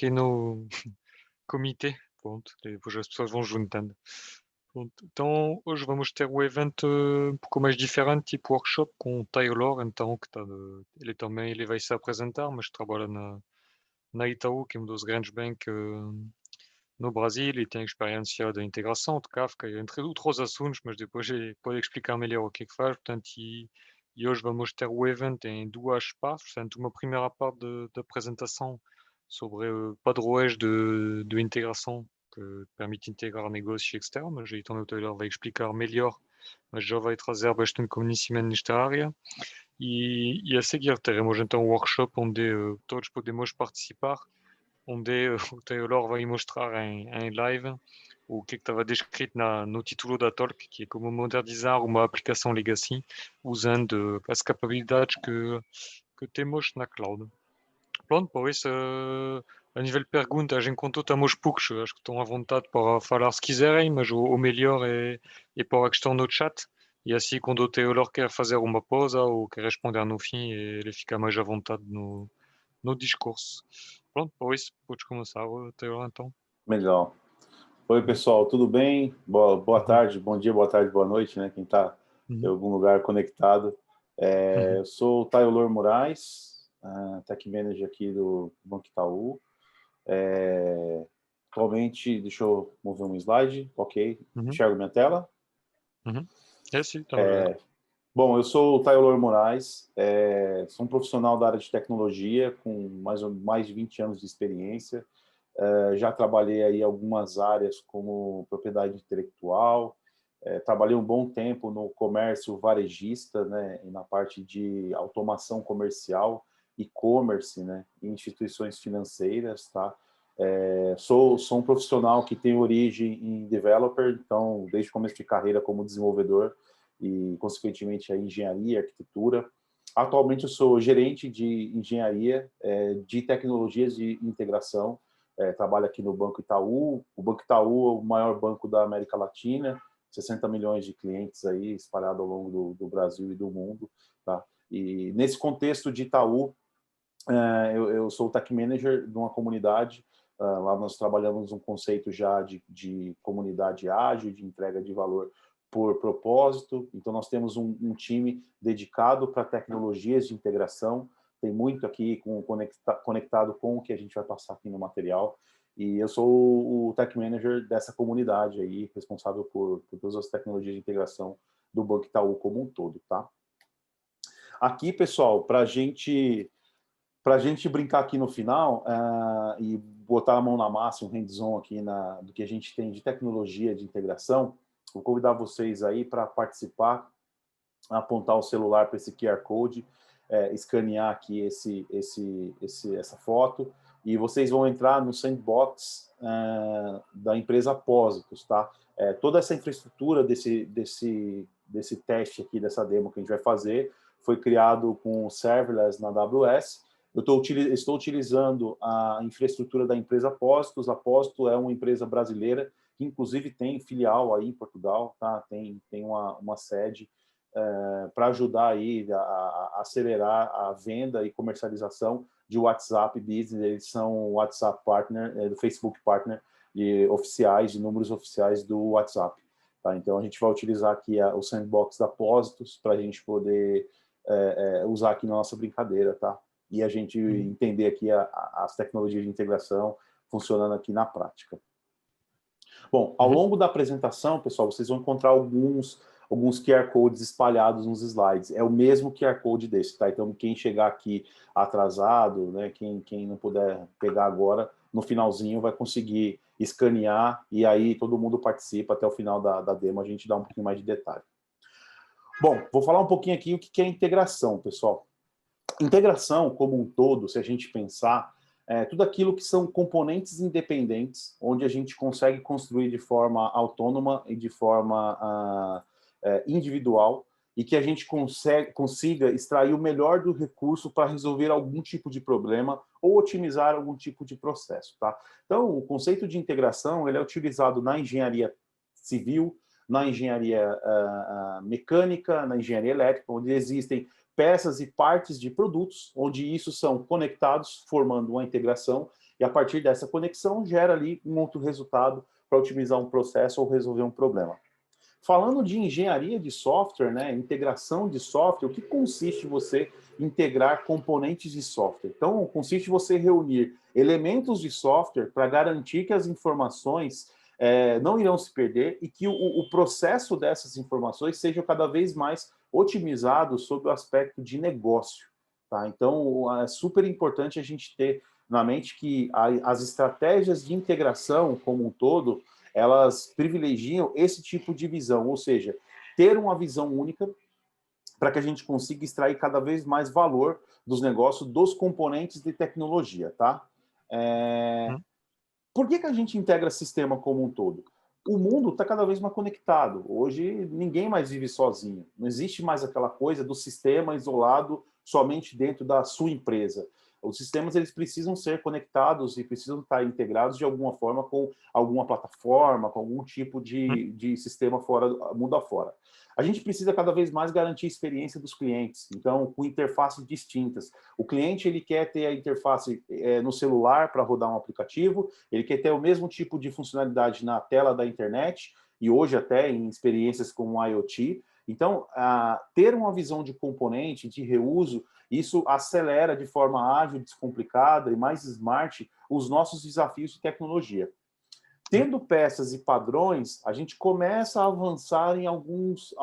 aqui no comitê, pronto, e depois as pessoas vão juntando. Pronto, então hoje vamos ter o evento um pouco mais diferente, tipo workshop com o Taylor, então, ele também ele vai se apresentar, mas trabalha na Itaú, que é um dos grandes bancos no Brasil, e tem experiência de integração de Kafka, entre outros assuntos, mas depois ele pode explicar melhor o que é que faz, portanto, e hoje vamos ter o evento em duas partes, portanto, uma primeira parte de apresentação sobre padrões de integração que permite integrar negócios externos, mas então o Taylor vai explicar melhor, mas já vai trazer bastante conhecimento nesta área. E a seguir teremos então um workshop onde todos podemos participar, onde o Taylor vai mostrar em live o que estava descrito no título da talk, que é como modernizar uma aplicação legacy usando as capacidades que temos na cloud. Pronto, por isso, a nível de perguntas, enquanto estamos poucos, acho que estão à vontade para falar se quiserem, mas o melhor é pôr a questão no chat, e assim, quando o Taylor quer fazer uma pausa ou quer responder no fim, ele fica mais à vontade no discurso. Pronto, por isso, podes começar, Taylor, então. Legal. Oi, Uhum, pessoal, tudo bem? Boa uhum, tarde, bom dia, boa tarde, boa noite, né? Quem está em uhum, algum lugar conectado. uhum. Eu sou o Taylor Moraes, Tech Manager aqui do Banco Itaú. Atualmente, deixa eu mover um slide, ok. Uhum, Enxergo minha tela? uhum. É, sim, estamos a ver. Bom, eu sou o Taylor Moraes, sou um profissional da área de tecnologia com mais de 20 anos de experiência. Já trabalhei aí em algumas áreas como propriedade intelectual, trabalhei um bom tempo no comércio varejista, né, e na parte de automação comercial, e-commerce, né, em instituições financeiras, tá? Sou um profissional que tem origem em developer, então, desde o começo de carreira como desenvolvedor e, consequentemente, a engenharia, arquitetura. Atualmente, eu sou gerente de engenharia de tecnologias de integração, trabalho aqui no Banco Itaú. O Banco Itaú é o maior banco da América Latina, 60 milhões de clientes aí espalhados ao longo do Brasil e do mundo, tá? E nesse contexto de Itaú, eu sou o tech manager de uma comunidade. Lá nós trabalhamos um conceito já de comunidade ágil, de entrega de valor por propósito. Então, nós temos um time dedicado para tecnologias de integração. Tem muito aqui conectado com o que a gente vai passar aqui no material. E eu sou o tech manager dessa comunidade aí, responsável por todas as tecnologias de integração do Banco Itaú como um todo, tá? Aqui, pessoal, para a gente brincar aqui no final e botar a mão na massa, um hands-on aqui do que a gente tem de tecnologia de integração, vou convidar vocês aí para participar, apontar o celular para esse QR Code, escanear aqui essa foto, e vocês vão entrar no sandbox da empresa Apósitos, tá? Toda essa infraestrutura desse teste aqui, dessa demo que a gente vai fazer, foi criado com o serverless na AWS. Estou utilizando a infraestrutura da empresa Apósitos. Apósito é uma empresa brasileira que, inclusive, tem filial aí em Portugal, tá? Tem uma sede para ajudar aí a acelerar a venda e comercialização de WhatsApp Business. Eles são o WhatsApp Partner, do Facebook Partner, de números oficiais do WhatsApp. Tá? Então, a gente vai utilizar aqui o sandbox da Apósitos para a gente poder usar aqui na nossa brincadeira, tá? E a gente Uhum, entender aqui as tecnologias de integração funcionando aqui na prática. Bom, ao uhum, longo da apresentação, pessoal, vocês vão encontrar alguns QR Codes espalhados nos slides. É o mesmo QR Code desse, tá? Então, quem chegar aqui atrasado, né, quem não puder pegar agora, no finalzinho vai conseguir escanear e aí todo mundo participa até o final da demo, a gente dá um pouquinho mais de detalhe. Bom, vou falar um pouquinho aqui o que é integração, pessoal. Integração, como um todo, se a gente pensar, tudo aquilo que são componentes independentes, onde a gente consegue construir de forma autônoma e de forma individual, e que a gente consiga extrair o melhor do recurso para resolver algum tipo de problema ou otimizar algum tipo de processo, tá? Então, o conceito de integração ele é utilizado na engenharia civil, na engenharia mecânica, na engenharia elétrica, onde existem peças e partes de produtos, onde isso são conectados, formando uma integração, e a partir dessa conexão gera ali um outro resultado para otimizar um processo ou resolver um problema. Falando de engenharia de software, né, integração de software, o que consiste você integrar componentes de software? Então, consiste você reunir elementos de software para garantir que as informações não irão se perder e que o processo dessas informações seja cada vez mais otimizado sob o aspecto de negócio. Tá? Então, é super importante a gente ter na mente que as estratégias de integração como um todo, elas privilegiam esse tipo de visão, ou seja, ter uma visão única para que a gente consiga extrair cada vez mais valor dos negócios, dos componentes de tecnologia, tá? Uhum. Por que a gente integra sistema como um todo? O mundo está cada vez mais conectado. Hoje, ninguém mais vive sozinho. Não existe mais aquela coisa do sistema isolado somente dentro da sua empresa. Os sistemas eles precisam ser conectados e precisam estar integrados de alguma forma com alguma plataforma, com algum tipo de sistema fora, mundo afora. A gente precisa cada vez mais garantir a experiência dos clientes, então, com interfaces distintas. O cliente ele quer ter a interface no celular para rodar um aplicativo, ele quer ter o mesmo tipo de funcionalidade na tela da internet, e hoje até em experiências como o IoT. Então, ter uma visão de componente, de reuso, isso acelera de forma ágil, descomplicada e mais smart os nossos desafios de tecnologia. Tendo peças e padrões, a gente começa a avançar em alguns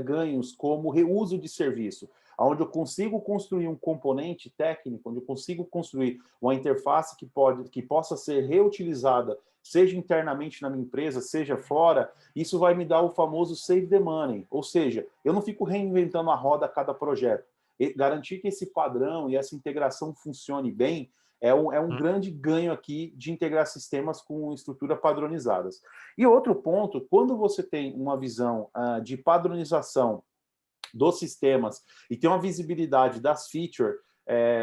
ganhos, como reuso de serviço, onde eu consigo construir um componente técnico, onde eu consigo construir uma interface que possa ser reutilizada, seja internamente na minha empresa, seja fora, isso vai me dar o famoso save the money, ou seja, eu não fico reinventando a roda a cada projeto. E garantir que esse padrão e essa integração funcione bem é um grande ganho aqui de integrar sistemas com estruturas padronizadas. E outro ponto, quando você tem uma visão de padronização dos sistemas e tem uma visibilidade das features,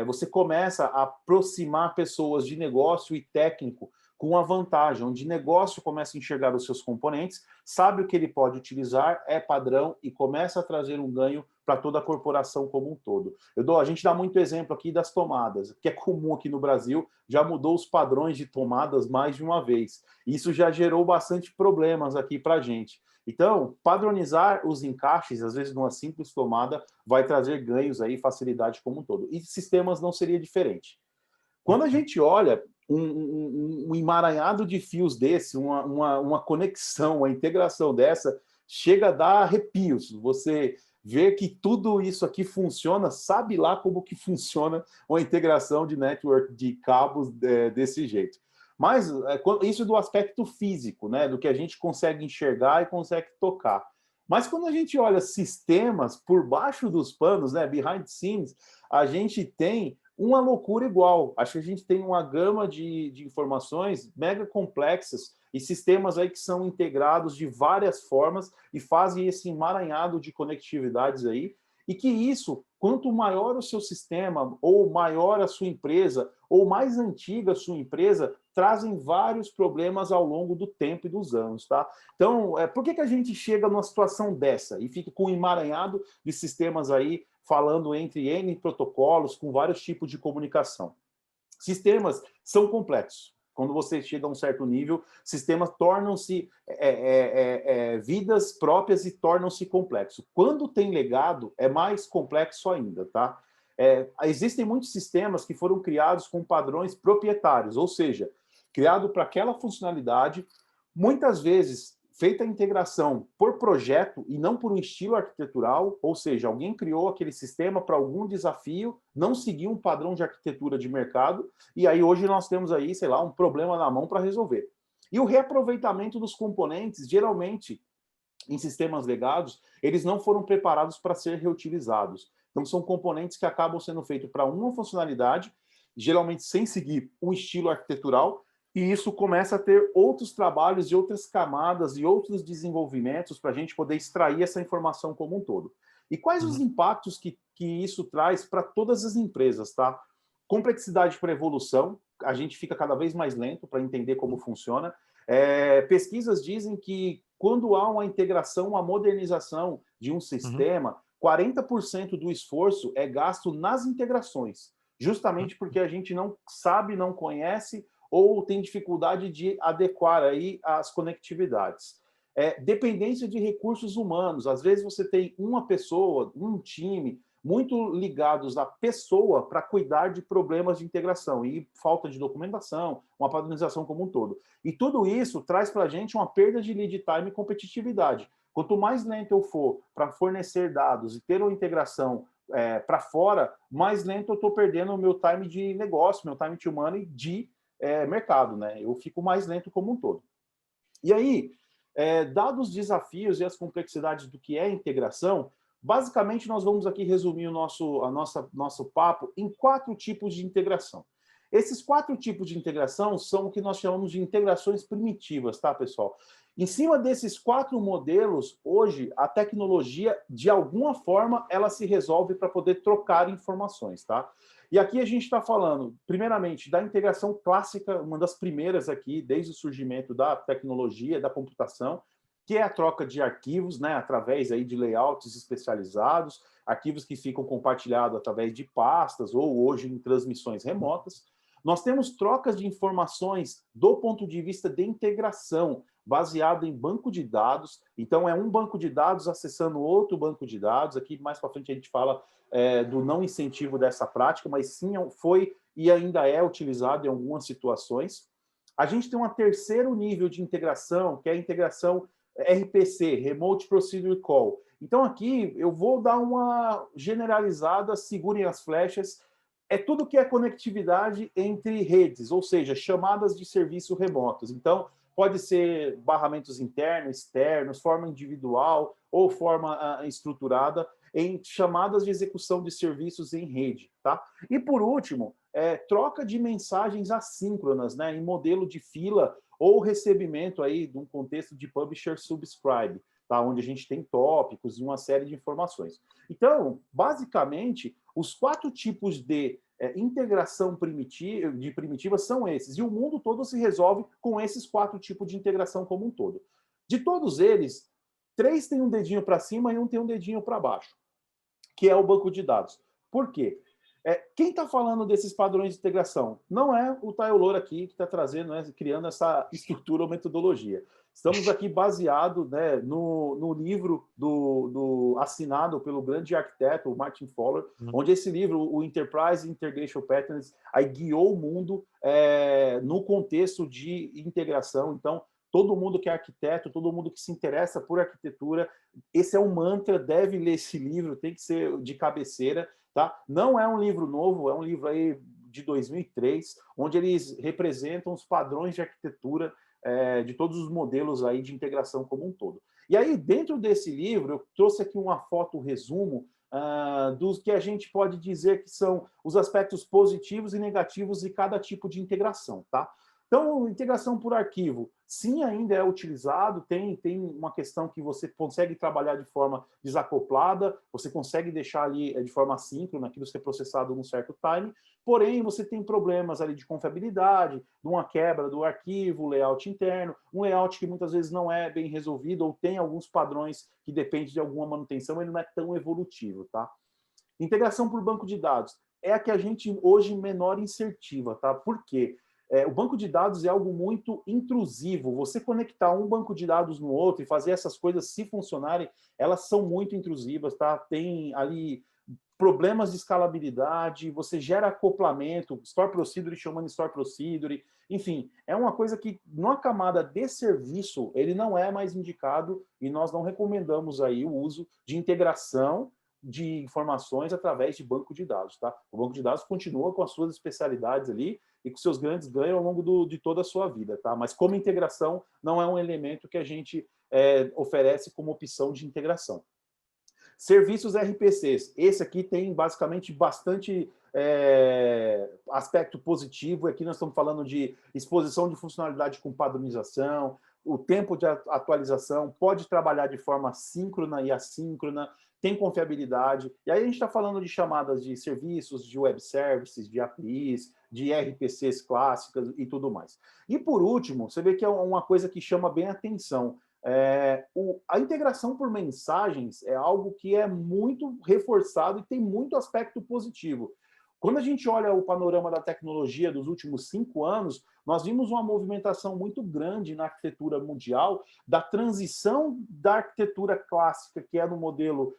você começa a aproximar pessoas de negócio e técnico com a vantagem, onde negócio começa a enxergar os seus componentes, sabe o que ele pode utilizar, é padrão e começa a trazer um ganho para toda a corporação como um todo. A gente dá muito exemplo aqui das tomadas, que é comum aqui no Brasil, já mudou os padrões de tomadas mais de uma vez. Isso já gerou bastante problemas aqui para a gente. Então, padronizar os encaixes, às vezes numa simples tomada, vai trazer ganhos aí, facilidade como um todo. E sistemas não seria diferente. Quando a gente olha um emaranhado de fios desse, uma conexão, uma integração dessa, chega a dar arrepios. Você vê que tudo isso aqui funciona, sabe lá como que funciona uma integração de network de cabos desse jeito. Mas isso do aspecto físico, né, do que a gente consegue enxergar e consegue tocar. Mas quando a gente olha sistemas por baixo dos panos, né, behind the scenes, a gente tem uma loucura igual. Acho que a gente tem uma gama de informações mega complexas e sistemas aí que são integrados de várias formas e fazem esse emaranhado de conectividades aí, e que isso, quanto maior o seu sistema, ou maior a sua empresa, ou mais antiga a sua empresa, trazem vários problemas ao longo do tempo e dos anos, tá? Então, por que a gente chega numa situação dessa e fica com um emaranhado de sistemas aí falando entre N protocolos, com vários tipos de comunicação? Sistemas são complexos. Quando você chega a um certo nível, sistemas tornam-se vidas próprias e tornam-se complexos. Quando tem legado, é mais complexo ainda, tá? Existem muitos sistemas que foram criados com padrões proprietários, ou seja, criado para aquela funcionalidade, muitas vezes feita a integração por projeto e não por um estilo arquitetural, ou seja, alguém criou aquele sistema para algum desafio, não seguiu um padrão de arquitetura de mercado, e aí hoje nós temos aí, sei lá, um problema na mão para resolver. E o reaproveitamento dos componentes, geralmente, em sistemas legados, eles não foram preparados para ser reutilizados. Então, são componentes que acabam sendo feitos para uma funcionalidade, geralmente sem seguir um estilo arquitetural, e isso começa a ter outros trabalhos e outras camadas e outros desenvolvimentos para a gente poder extrair essa informação como um todo. E quais os impactos que isso traz para todas as empresas, tá? Complexidade para evolução, a gente fica cada vez mais lento para entender como funciona. Pesquisas dizem que quando há uma integração, uma modernização de um sistema, 40% do esforço é gasto nas integrações. justamente porque a gente não sabe, não conhece ou tem dificuldade de adequar aí as conectividades. Dependência de recursos humanos. Às vezes você tem uma pessoa, um time, muito ligados à pessoa para cuidar de problemas de integração e falta de documentação, uma padronização como um todo. E tudo isso traz para a gente uma perda de lead time e competitividade. Quanto mais lento eu for para fornecer dados e ter uma integração para fora, mais lento eu estou perdendo o meu time de negócio, meu time to money de mercado, né? Eu fico mais lento como um todo. E aí, dados os desafios e as complexidades do que é integração, basicamente nós vamos aqui resumir o nosso papo em 4 tipos de integração. Esses 4 tipos de integração são o que nós chamamos de integrações primitivas, tá, pessoal? Em cima desses 4 modelos, hoje, a tecnologia, de alguma forma, ela se resolve para poder trocar informações, tá? E aqui a gente está falando, primeiramente, da integração clássica, uma das primeiras aqui, desde o surgimento da tecnologia, da computação, que é a troca de arquivos, né, através aí de layouts especializados, arquivos que ficam compartilhados através de pastas ou hoje em transmissões remotas. Nós temos trocas de informações do ponto de vista de integração, baseado em banco de dados. Então, é um banco de dados acessando outro banco de dados. Aqui, mais para frente, a gente fala do não incentivo dessa prática, mas sim foi e ainda é utilizado em algumas situações. A gente tem um terceiro nível de integração, que é a integração RPC, Remote Procedure Call. Então, aqui, eu vou dar uma generalizada, segurem as flechas, é tudo que é conectividade entre redes, ou seja, chamadas de serviço remotos. Então, pode ser barramentos internos, externos, forma individual ou forma estruturada em chamadas de execução de serviços em rede. Tá? E, por último, troca de mensagens assíncronas, né, em modelo de fila ou recebimento aí de um contexto de publisher subscribe, tá? Onde a gente tem tópicos e uma série de informações. Então, basicamente, os 4 tipos de integração primitiva são esses. E o mundo todo se resolve com esses 4 tipos de integração como um todo. De todos eles, 3 têm um dedinho para cima e um tem um dedinho para baixo, que é o banco de dados. Por quê? Quem está falando desses padrões de integração? Não é o Taylor aqui que está trazendo, né, criando essa estrutura ou metodologia. Estamos aqui baseado, né, no livro assinado pelo grande arquiteto, o Martin Fowler, onde esse livro, o Enterprise Integration Patterns, aí guiou o mundo no contexto de integração. Então, todo mundo que é arquiteto, todo mundo que se interessa por arquitetura, esse é um mantra, deve ler esse livro, tem que ser de cabeceira, tá? Não é um livro novo, é um livro aí de 2003, onde eles representam os padrões de arquitetura de todos os modelos aí de integração como um todo. E aí, dentro desse livro, eu trouxe aqui uma foto, resumo, dos que a gente pode dizer que são os aspectos positivos e negativos de cada tipo de integração, tá? Então, integração por arquivo, sim, ainda é utilizado, tem uma questão que você consegue trabalhar de forma desacoplada, você consegue deixar ali de forma assíncrona aquilo ser processado num certo time, porém, você tem problemas ali de confiabilidade, de uma quebra do arquivo, layout interno, um layout que muitas vezes não é bem resolvido ou tem alguns padrões que depende de alguma manutenção, ele não é tão evolutivo, tá? Integração por banco de dados é a que a gente hoje menor insertiva, tá? Por quê? O banco de dados é algo muito intrusivo. Você conectar um banco de dados no outro e fazer essas coisas se funcionarem, elas são muito intrusivas, tá? Tem ali problemas de escalabilidade, você gera acoplamento, Store Procedure chamando Store Procedure, enfim, é uma coisa que, numa camada de serviço, ele não é mais indicado e nós não recomendamos aí o uso de integração de informações através de banco de dados, tá? O banco de dados continua com as suas especialidades ali e com seus grandes ganhos ao longo de toda a sua vida, tá? Mas como integração não é um elemento que a gente oferece como opção de integração. Serviços RPCs. Esse aqui tem basicamente bastante aspecto positivo. Aqui nós estamos falando de exposição de funcionalidade com padronização, o tempo de atualização, pode trabalhar de forma síncrona e assíncrona, tem confiabilidade. E aí a gente está falando de chamadas de serviços, de web services, de APIs, de RPCs clássicas e tudo mais. E por último, você vê que é uma coisa que chama bem a atenção. A integração por mensagens é algo que é muito reforçado e tem muito aspecto positivo. Quando a gente olha o panorama da tecnologia dos últimos 5 anos, nós vimos uma movimentação muito grande na arquitetura mundial da transição da arquitetura clássica, que é no modelo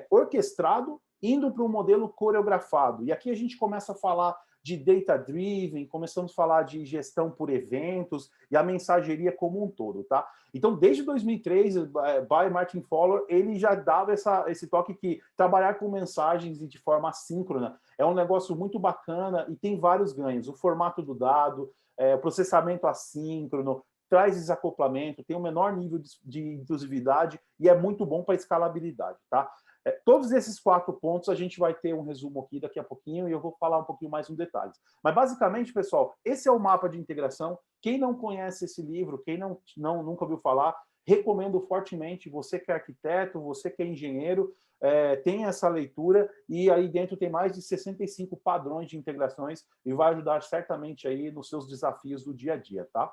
orquestrado, indo para um modelo coreografado. E aqui a gente começa a falar de data-driven, começamos a falar de gestão por eventos e a mensageria como um todo, tá? Então, desde 2003, by Martin Fowler, ele já dava esse toque que trabalhar com mensagens e de forma assíncrona é um negócio muito bacana e tem vários ganhos. O formato do dado, o processamento assíncrono, traz desacoplamento, tem um menor nível de inclusividade e é muito bom para escalabilidade, tá? Todos esses 4 pontos a gente vai ter um resumo aqui daqui a pouquinho e eu vou falar um pouquinho mais em detalhes. Mas basicamente, pessoal, esse é o mapa de integração. Quem não conhece esse livro, quem nunca ouviu falar, recomendo fortemente. Você que é arquiteto, você que é engenheiro, tem essa leitura e aí dentro tem mais de 65 padrões de integrações e vai ajudar certamente aí nos seus desafios do dia a dia, tá?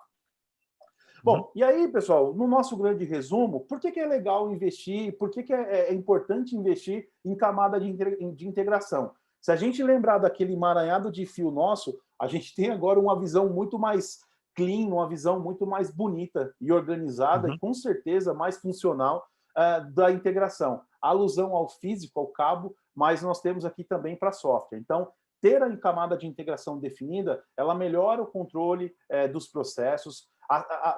Bom, e aí, pessoal, no nosso grande resumo, por que é legal investir, por que é importante investir em camada de integração? Se a gente lembrar daquele emaranhado de fio nosso, a gente tem agora uma visão muito mais clean, uma visão muito mais bonita e organizada e, com certeza, mais funcional da integração. Alusão ao físico, ao cabo, mas nós temos aqui também para software. Então, ter a camada de integração definida, ela melhora o controle dos processos,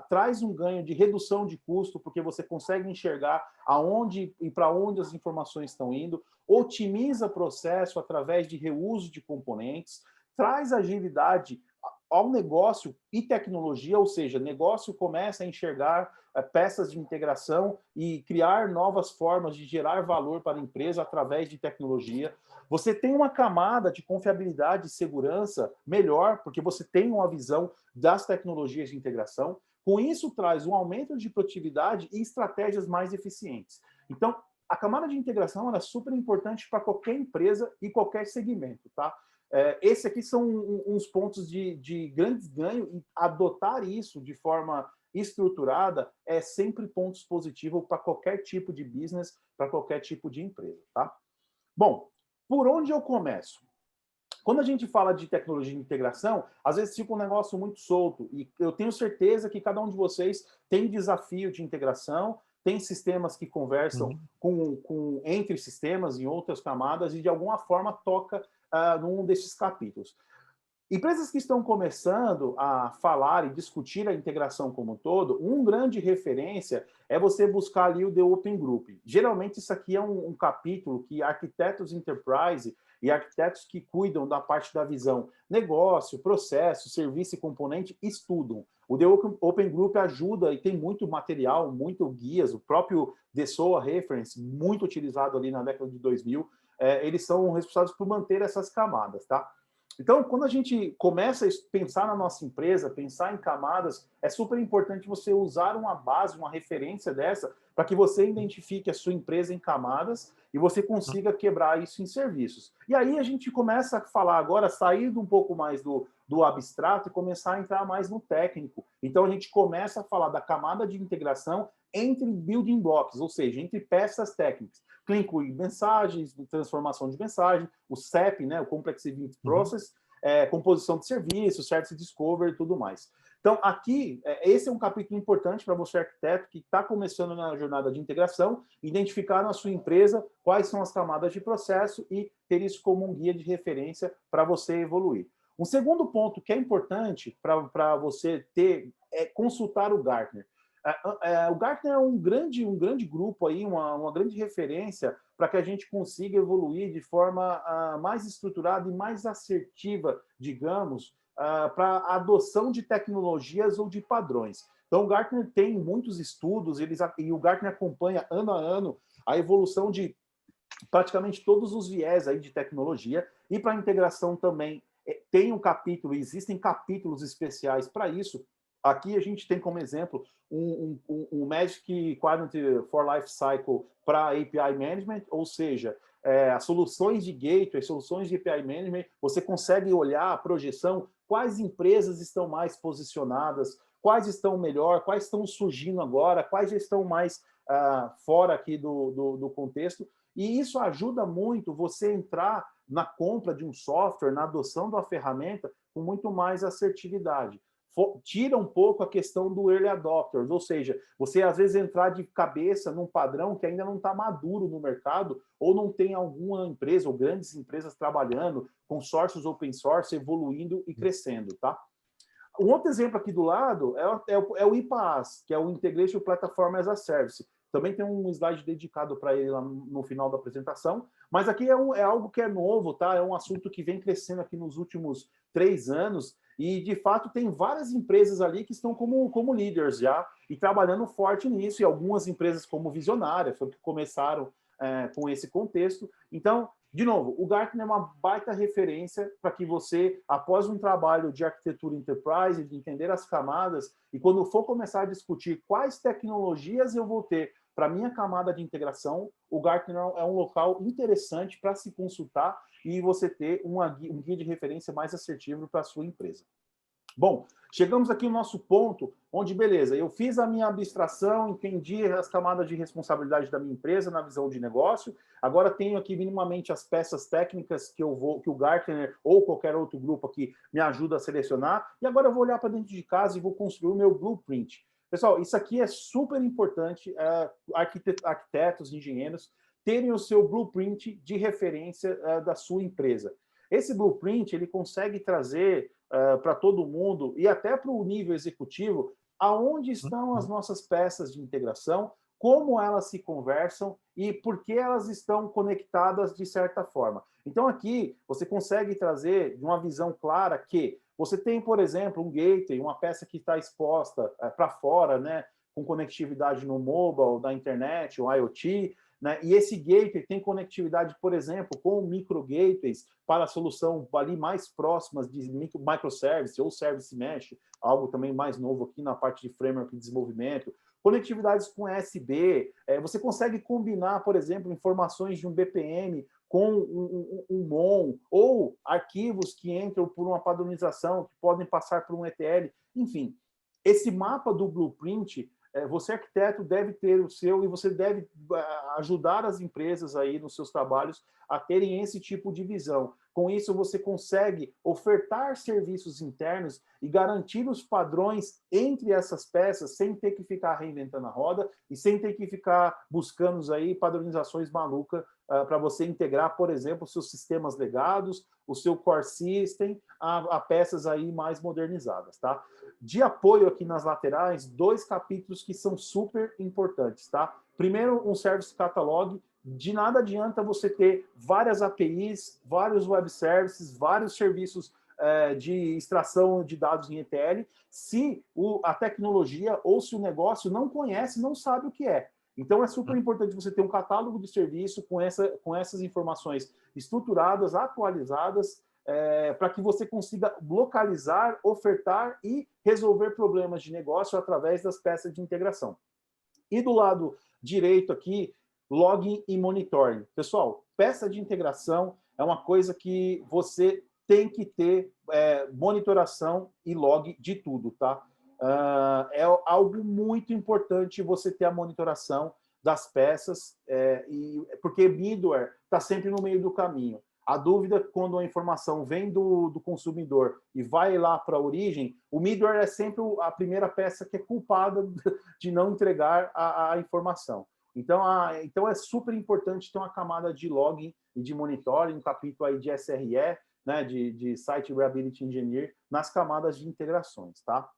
traz um ganho de redução de custo, porque você consegue enxergar aonde e para onde as informações estão indo, otimiza o processo através de reuso de componentes, traz agilidade ao negócio e tecnologia, ou seja, negócio começa a enxergar peças de integração e criar novas formas de gerar valor para a empresa através de tecnologia. Você tem uma camada de confiabilidade e segurança melhor, porque você tem uma visão das tecnologias de integração. Com isso, traz um aumento de produtividade e estratégias mais eficientes. Então, a camada de integração é super importante para qualquer empresa e qualquer segmento, tá? Esses aqui são uns pontos de grandes ganhos e adotar isso de forma estruturada é sempre pontos positivos para qualquer tipo de business, para qualquer tipo de empresa, tá? Bom, por onde eu começo? Quando a gente fala de tecnologia de integração, às vezes fica um negócio muito solto e eu tenho certeza que cada um de vocês tem desafio de integração, tem sistemas que conversam entre sistemas em outras camadas e de alguma forma toca num desses capítulos. Empresas que estão começando a falar e discutir a integração como um todo, uma grande referência é você buscar ali o The Open Group. Geralmente isso aqui é um capítulo que arquitetos enterprise e arquitetos que cuidam da parte da visão negócio, processo, serviço e componente estudam. O The Open Group ajuda e tem muito material, muito guias, o próprio The SOA Reference, muito utilizado ali na década de 2000, eles são responsáveis por manter essas camadas, tá? Então, quando a gente começa a pensar na nossa empresa, pensar em camadas, é super importante você usar uma base, uma referência dessa, para que você identifique a sua empresa em camadas e você consiga quebrar isso em serviços. E aí a gente começa a falar agora, sair um pouco mais do abstrato e começar a entrar mais no técnico. Então, a gente começa a falar da camada de integração entre building blocks, ou seja, entre peças técnicas, que inclui mensagens, transformação de mensagem, o CEP, né, o Complex Event Process, composição de serviços, Service Discovery e tudo mais. Então, aqui, esse é um capítulo importante para você, arquiteto, que está começando na jornada de integração, identificar na sua empresa quais são as camadas de processo e ter isso como um guia de referência para você evoluir. Um segundo ponto que é importante para você ter é consultar o Gartner. O Gartner é um grande grupo aí, uma grande referência para que a gente consiga evoluir de forma mais estruturada e mais assertiva, digamos, para a adoção de tecnologias ou de padrões. Então, o Gartner tem muitos estudos, e o Gartner acompanha ano a ano a evolução de praticamente todos os viés aí de tecnologia, e para a integração também tem um capítulo, existem capítulos especiais para isso. Aqui a gente tem como exemplo um Magic Quadrant for Life Cycle para API Management, ou seja, as soluções de gateway, soluções de API Management, você consegue olhar a projeção, quais empresas estão mais posicionadas, quais estão melhor, quais estão surgindo agora, quais já estão mais fora aqui do contexto, e isso ajuda muito você entrar na compra de um software, na adoção da ferramenta, com muito mais assertividade. Tira um pouco a questão do early adopters, ou seja, você às vezes entrar de cabeça num padrão que ainda não está maduro no mercado, ou não tem alguma empresa, ou grandes empresas trabalhando, consórcios open source, evoluindo e crescendo, tá? Um outro exemplo aqui do lado é o IPaaS, que é o Integration Platform as a Service. Também tem um slide dedicado para ele lá no final da apresentação, mas aqui é algo que é novo, tá? É um assunto que vem crescendo aqui nos últimos 3 anos e, de fato, tem várias empresas ali que estão como líderes já e trabalhando forte nisso, e algumas empresas como Visionária, que começaram com esse contexto. Então, de novo, o Gartner é uma baita referência para que você, após um trabalho de arquitetura enterprise, de entender as camadas, e quando for começar a discutir quais tecnologias eu vou ter para a minha camada de integração, o Gartner é um local interessante para se consultar e você ter um guia de referência mais assertivo para a sua empresa. Bom, chegamos aqui no nosso ponto, onde, beleza, eu fiz a minha abstração, entendi as camadas de responsabilidade da minha empresa na visão de negócio, agora tenho aqui minimamente as peças técnicas que o Gartner ou qualquer outro grupo aqui me ajuda a selecionar, e agora eu vou olhar para dentro de casa e vou construir o meu blueprint. Pessoal, isso aqui é super importante, arquitetos, engenheiros, terem o seu blueprint de referência da sua empresa. Esse blueprint, ele consegue trazer para todo mundo e até para o nível executivo, aonde estão as nossas peças de integração, como elas se conversam e por que elas estão conectadas de certa forma. Então, aqui, você consegue trazer de uma visão clara que você tem, por exemplo, um gateway, uma peça que está exposta para fora, né, com conectividade no mobile, da internet, o IoT, né? E esse gateway tem conectividade, por exemplo, com micro gateways para a solução ali mais próximas de microservice ou service mesh, algo também mais novo aqui na parte de framework de desenvolvimento. Conectividades com USB, você consegue combinar, por exemplo, informações de um BPM com um MON, ou arquivos que entram por uma padronização, que podem passar por um ETL, enfim. Esse mapa do blueprint, você, arquiteto, deve ter o seu e você deve ajudar as empresas aí nos seus trabalhos a terem esse tipo de visão. Com isso, você consegue ofertar serviços internos e garantir os padrões entre essas peças sem ter que ficar reinventando a roda e sem ter que ficar buscando aí padronizações malucas para você integrar, por exemplo, os seus sistemas legados, o seu core system, a peças aí mais modernizadas, tá? De apoio aqui nas laterais, 2 capítulos que são super importantes, tá? Primeiro, um Service Catalog. De nada adianta você ter várias APIs, vários web services, vários serviços de extração de dados em ETL, se a tecnologia ou se o negócio não conhece, não sabe o que é. Então, é super importante você ter um catálogo de serviço com essas informações estruturadas, atualizadas, para que você consiga localizar, ofertar e resolver problemas de negócio através das peças de integração. E do lado direito aqui, login e monitoring. Pessoal, peça de integração é uma coisa que você tem que ter monitoração e log de tudo, tá? É algo muito importante você ter a monitoração das peças, porque middleware está sempre no meio do caminho. A dúvida, quando a informação vem do consumidor e vai lá para a origem, o middleware é sempre a primeira peça que é culpada de não entregar a informação. Então, é super importante ter uma camada de login e de monitoring, um capítulo aí de SRE, né, de Site Reliability Engineer, nas camadas de integrações, tá?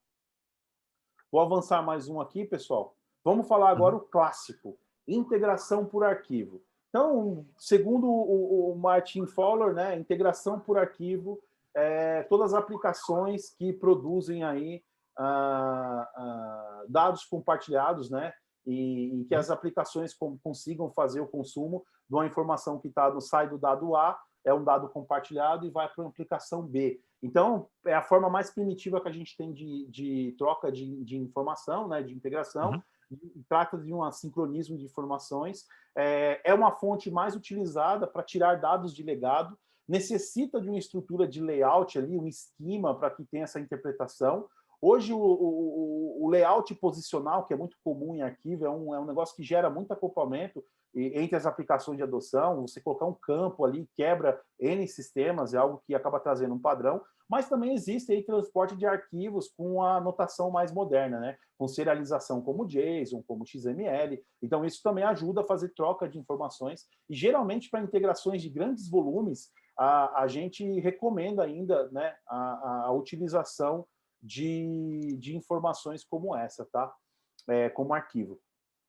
Vou avançar mais um aqui, pessoal. Vamos falar agora o clássico, integração por arquivo. Então, segundo o Martin Fowler, né, integração por arquivo, todas as aplicações que produzem aí dados compartilhados, né, e que as aplicações consigam fazer o consumo de uma informação que sai do dado A, é um dado compartilhado e vai para uma aplicação B. Então, é a forma mais primitiva que a gente tem de troca de informação, né, de integração, trata de um sincronismo de informações, é uma fonte mais utilizada para tirar dados de legado, necessita de uma estrutura de layout ali, um esquema para que tenha essa interpretação. Hoje, o layout posicional, que é muito comum em arquivo, é um negócio que gera muito acoplamento, entre as aplicações de adoção, você colocar um campo ali, quebra N sistemas, é algo que acaba trazendo um padrão, mas também existe aí transporte de arquivos com a notação mais moderna, né? Com serialização como JSON, como XML. Então, isso também ajuda a fazer troca de informações. E, geralmente, para integrações de grandes volumes, a gente recomenda ainda, né, a utilização de informações como essa, tá? Como arquivo.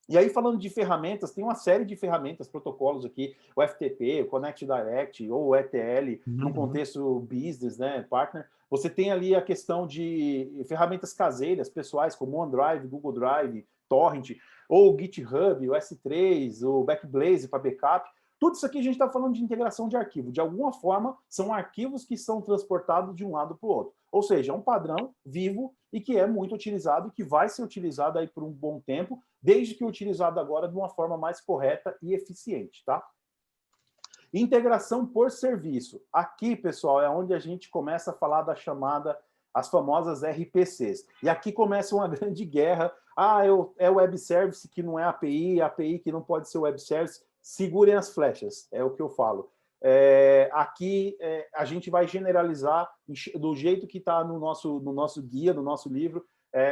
E aí, falando de ferramentas, tem uma série de ferramentas, protocolos aqui, o FTP, o Connect Direct, ou o ETL, Uhum, num uhum. contexto business, né, partner. Você tem ali a questão de ferramentas caseiras, pessoais, como o OneDrive, Google Drive, Torrent, ou o GitHub, o S3, o Backblaze para backup. Tudo isso aqui a gente está falando de integração de arquivo. De alguma forma, são arquivos que são transportados de um lado para o outro. Ou seja, é um padrão vivo e que é muito utilizado e que vai ser utilizado aí por um bom tempo, desde que utilizado agora de uma forma mais correta e eficiente, tá? Integração por serviço. Aqui, pessoal, é onde a gente começa a falar da chamada, as famosas RPCs. E aqui começa uma grande guerra. É o web service que não é API, API que não pode ser web service. Segurem as flechas, é o que eu falo. Aqui a gente vai generalizar do jeito que está no nosso guia, no nosso livro,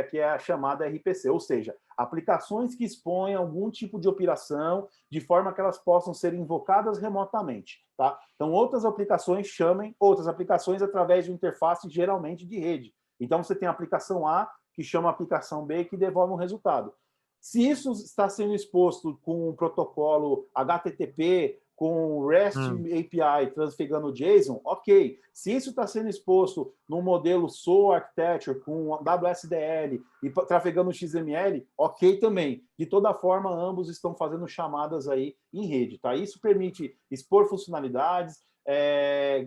que é a chamada RPC, ou seja, aplicações que expõem algum tipo de operação de forma que elas possam ser invocadas remotamente. Tá? Então, outras aplicações chamem outras aplicações através de interface, geralmente de rede. Então, você tem a aplicação A, que chama a aplicação B, que devolve um resultado. Se isso está sendo exposto com o protocolo HTTP, com REST API trafegando JSON, ok. Se isso está sendo exposto no modelo SOA Architecture com WSDL e trafegando XML, ok também. De toda forma, ambos estão fazendo chamadas aí em rede, tá? Isso permite expor funcionalidades,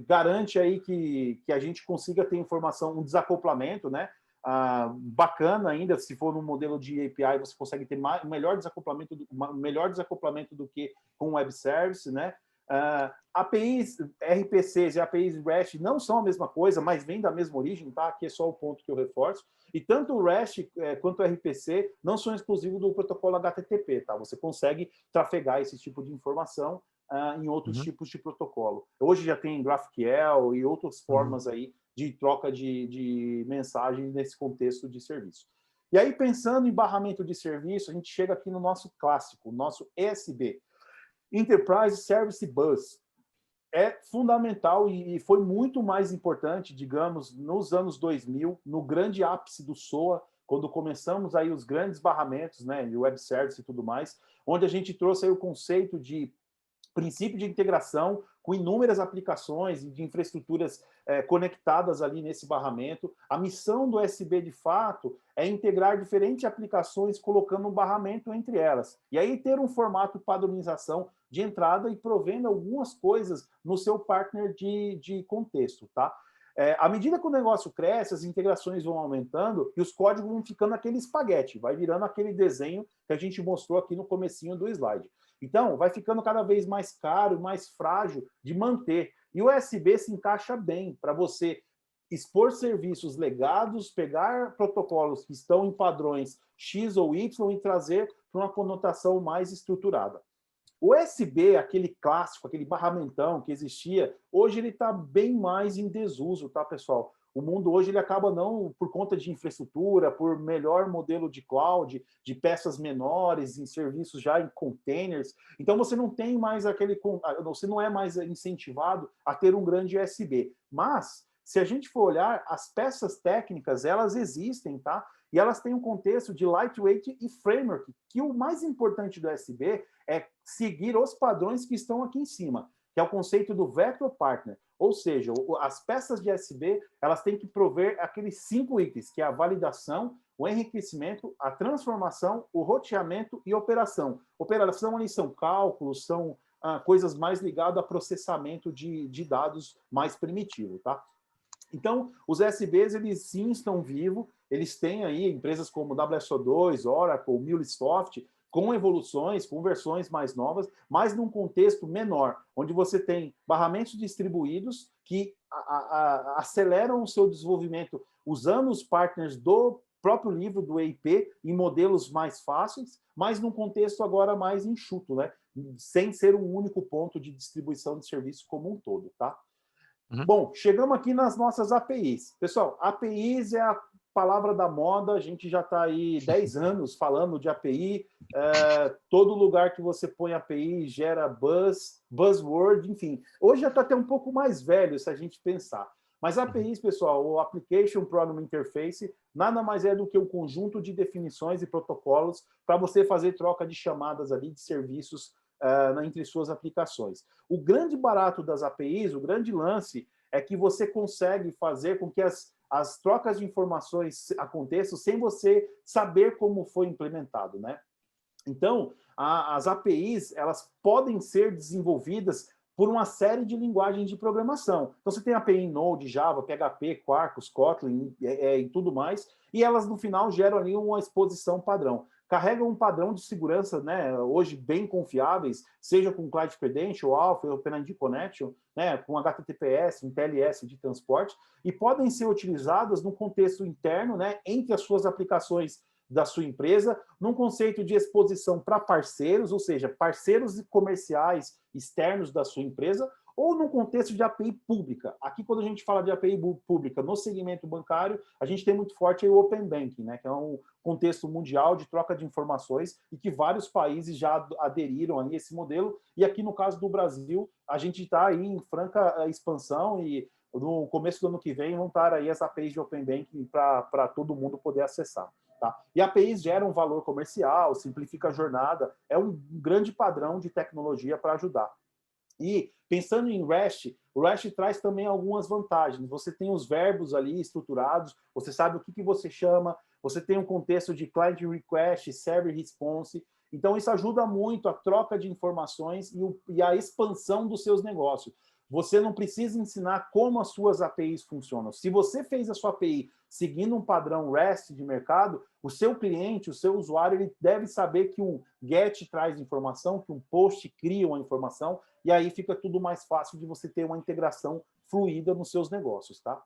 garante aí que a gente consiga ter informação, um desacoplamento, né? Bacana ainda, se for no modelo de API, você consegue ter um melhor desacoplamento do que com web service, né? APIs RPCs e APIs REST não são a mesma coisa, mas vêm da mesma origem, tá? Aqui é só o ponto que eu reforço. E tanto o REST quanto o RPC não são exclusivos do protocolo HTTP, tá? Você consegue trafegar esse tipo de informação em outros Uhum. tipos de protocolo. Hoje já tem GraphQL e outras Uhum. formas aí de troca de mensagens nesse contexto de serviço. E aí, pensando em barramento de serviço, a gente chega aqui no nosso clássico, nosso ESB, Enterprise Service Bus. É fundamental e foi muito mais importante, digamos, nos anos 2000, no grande ápice do SOA, quando começamos aí os grandes barramentos, né, de web service e tudo mais, onde a gente trouxe aí o conceito de princípio de integração com inúmeras aplicações e de infraestruturas conectadas ali nesse barramento. A missão do SB, de fato, é integrar diferentes aplicações, colocando um barramento entre elas. E aí ter um formato padronização de entrada e provendo algumas coisas no seu partner de contexto, tá? À medida que o negócio cresce, as integrações vão aumentando e os códigos vão ficando aquele espaguete, vai virando aquele desenho que a gente mostrou aqui no comecinho do slide. Então, vai ficando cada vez mais caro, mais frágil de manter. E o USB se encaixa bem para você expor serviços legados, pegar protocolos que estão em padrões X ou Y e trazer para uma conotação mais estruturada. O USB, aquele clássico, aquele barramentão que existia, hoje ele está bem mais em desuso, tá, pessoal? O mundo hoje ele acaba não por conta de infraestrutura, por melhor modelo de cloud, de peças menores, em serviços já em containers. Então você não tem mais você não é mais incentivado a ter um grande USB. Mas se a gente for olhar, as peças técnicas, elas existem, tá? E elas têm um contexto de lightweight e framework, que o mais importante do USB é seguir os padrões que estão aqui em cima, que é o conceito do Vector Partner. Ou seja, as peças de USB, elas têm que prover aqueles 5 itens, que é a validação, o enriquecimento, a transformação, o roteamento e operação. Operação ali são cálculos, são coisas mais ligadas a processamento de dados mais primitivo, tá? Então, os SBs, eles sim estão vivos, eles têm aí empresas como WSO2, Oracle, MuleSoft, com evoluções, com versões mais novas, mas num contexto menor, onde você tem barramentos distribuídos que aceleram o seu desenvolvimento usando os partners do próprio livro do EIP em modelos mais fáceis, mas num contexto agora mais enxuto, né? Sem ser um único ponto de distribuição de serviço como um todo, tá? Uhum. Bom, chegamos aqui nas nossas APIs. Pessoal, APIs é a palavra da moda, a gente já está aí 10 anos falando de API, todo lugar que você põe API gera buzzword, enfim. Hoje já está até um pouco mais velho se a gente pensar. Mas APIs, pessoal, o Application Programming Interface, nada mais é do que um conjunto de definições e protocolos para você fazer troca de chamadas ali de serviços entre suas aplicações. O grande barato das APIs, o grande lance, é que você consegue fazer com que as trocas de informações aconteçam sem você saber como foi implementado, né? Então, as APIs, elas podem ser desenvolvidas por uma série de linguagens de programação. Então, você tem API em Node, Java, PHP, Quarkus, Kotlin e tudo mais, e elas, no final, geram ali uma exposição padrão. Carregam um padrão de segurança, né, hoje bem confiáveis, seja com Cloud Credential, Alpha, OpenID Connection, né, com HTTPS, um TLS de transporte, e podem ser utilizadas no contexto interno, né, entre as suas aplicações da sua empresa, num conceito de exposição para parceiros, ou seja, parceiros comerciais externos da sua empresa, ou num contexto de API pública. Aqui, quando a gente fala de API pública no segmento bancário, a gente tem muito forte o Open Banking, né, que é um contexto mundial de troca de informações e que vários países já aderiram a esse modelo. E aqui, no caso do Brasil, a gente está aí em franca expansão e no começo do ano que vem vão estar aí as APIs de Open Banking para todo mundo poder acessar. Tá? E APIs geram valor comercial, simplifica a jornada, é um grande padrão de tecnologia para ajudar. E pensando em REST, o REST traz também algumas vantagens. Você tem os verbos ali estruturados, você sabe o que você chama, você tem um contexto de client request, server response. Então, isso ajuda muito a troca de informações e a expansão dos seus negócios. Você não precisa ensinar como as suas APIs funcionam. Se você fez a sua API seguindo um padrão REST de mercado, o seu cliente, o seu usuário, ele deve saber que um GET traz informação, que um POST cria uma informação, e aí fica tudo mais fácil de você ter uma integração fluida nos seus negócios, tá?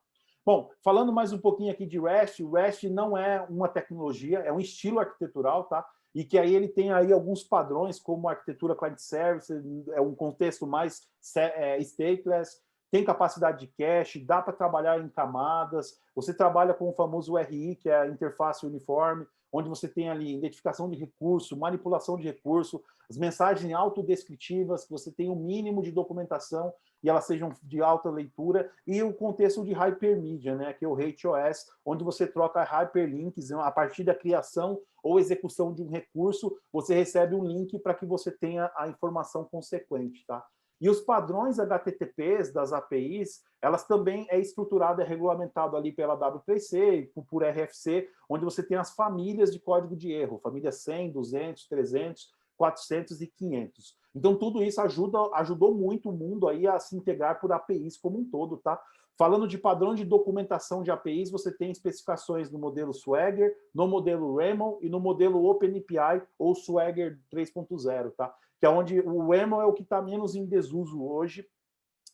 Bom, falando mais um pouquinho aqui de REST, o REST não é uma tecnologia, é um estilo arquitetural, tá? E que aí ele tem aí alguns padrões, como a arquitetura client service, é um contexto mais stateless, tem capacidade de cache, dá para trabalhar em camadas, você trabalha com o famoso URI, que é a interface uniforme, onde você tem ali identificação de recurso, manipulação de recurso, as mensagens autodescritivas, que você tem um mínimo de documentação e elas sejam de alta leitura, e o contexto de hypermedia, né, que é o HOS, onde você troca hyperlinks a partir da criação ou execução de um recurso, você recebe um link para que você tenha a informação consequente, tá? E os padrões HTTPs das APIs, elas também é estruturado, é regulamentado ali pela W3C, por RFC, onde você tem as famílias de código de erro, família 100, 200, 300, 400 e 500. Então, tudo isso ajudou muito o mundo aí a se integrar por APIs como um todo, tá? Falando de padrão de documentação de APIs, você tem especificações no modelo Swagger, no modelo RAML e no modelo OpenAPI ou Swagger 3.0, tá? Que é onde o RAML é o que está menos em desuso hoje,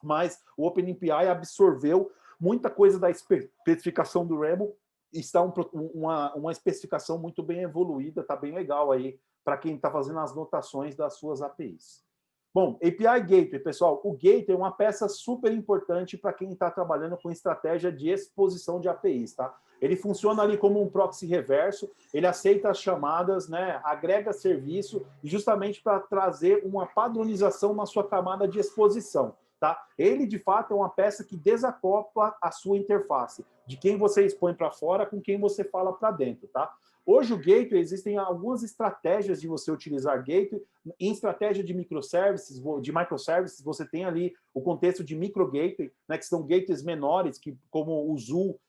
mas o OpenAPI absorveu muita coisa da especificação do RAML e está uma especificação muito bem evoluída, está bem legal aí para quem está fazendo as notações das suas APIs. Bom, API Gateway, pessoal, o Gateway é uma peça super importante para quem está trabalhando com estratégia de exposição de APIs, tá? Ele funciona ali como um proxy reverso, ele aceita as chamadas, né, agrega serviço, justamente para trazer uma padronização na sua camada de exposição, tá? Ele, de fato, é uma peça que desacopla a sua interface, de quem você expõe para fora com quem você fala para dentro, tá? Hoje o Gateway, existem algumas estratégias de você utilizar Gateway. Em estratégia de microservices, você tem ali o contexto de micro Gateway, né, que são gateways menores, que, como o Zoo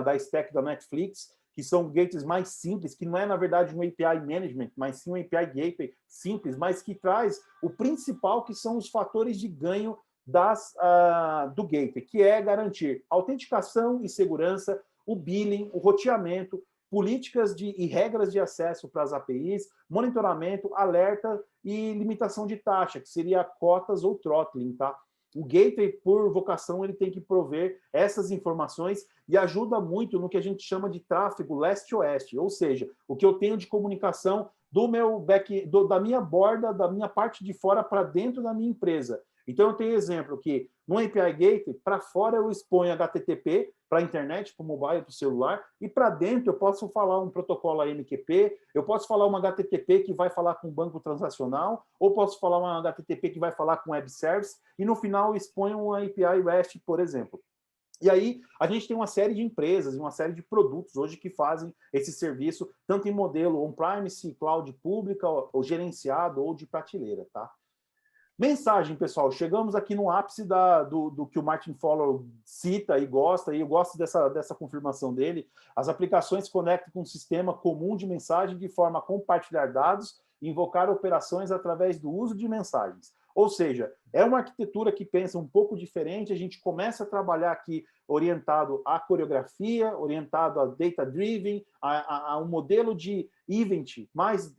da Stack da Netflix, que são gateways mais simples, que não é, na verdade, um API Management, mas sim um API Gateway simples, mas que traz o principal, que são os fatores de ganho do Gateway, que é garantir autenticação e segurança, o billing, o roteamento, políticas e regras de acesso para as APIs, monitoramento, alerta e limitação de taxa, que seria cotas ou throttling, tá? O gateway, por vocação, ele tem que prover essas informações e ajuda muito no que a gente chama de tráfego leste-oeste, ou seja, o que eu tenho de comunicação do meu da minha borda, da minha parte de fora para dentro da minha empresa. Então, eu tenho exemplo que no API Gateway, para fora eu exponho HTTP, para a internet, para o mobile, para o celular, e para dentro eu posso falar um protocolo AMQP, eu posso falar uma HTTP que vai falar com o banco transacional, ou posso falar uma HTTP que vai falar com web service, e no final eu exponho uma API REST, por exemplo. E aí, a gente tem uma série de empresas e uma série de produtos hoje que fazem esse serviço, tanto em modelo on-premise, cloud pública, ou gerenciado, ou de prateleira, tá? Mensagem, pessoal. Chegamos aqui no ápice do que o Martin Fowler cita e gosta, e eu gosto dessa confirmação dele. As aplicações se conectam com um sistema comum de mensagem de forma a compartilhar dados e invocar operações através do uso de mensagens. Ou seja, é uma arquitetura que pensa um pouco diferente, a gente começa a trabalhar aqui orientado à coreografia, orientado a data-driven, a um modelo de event mais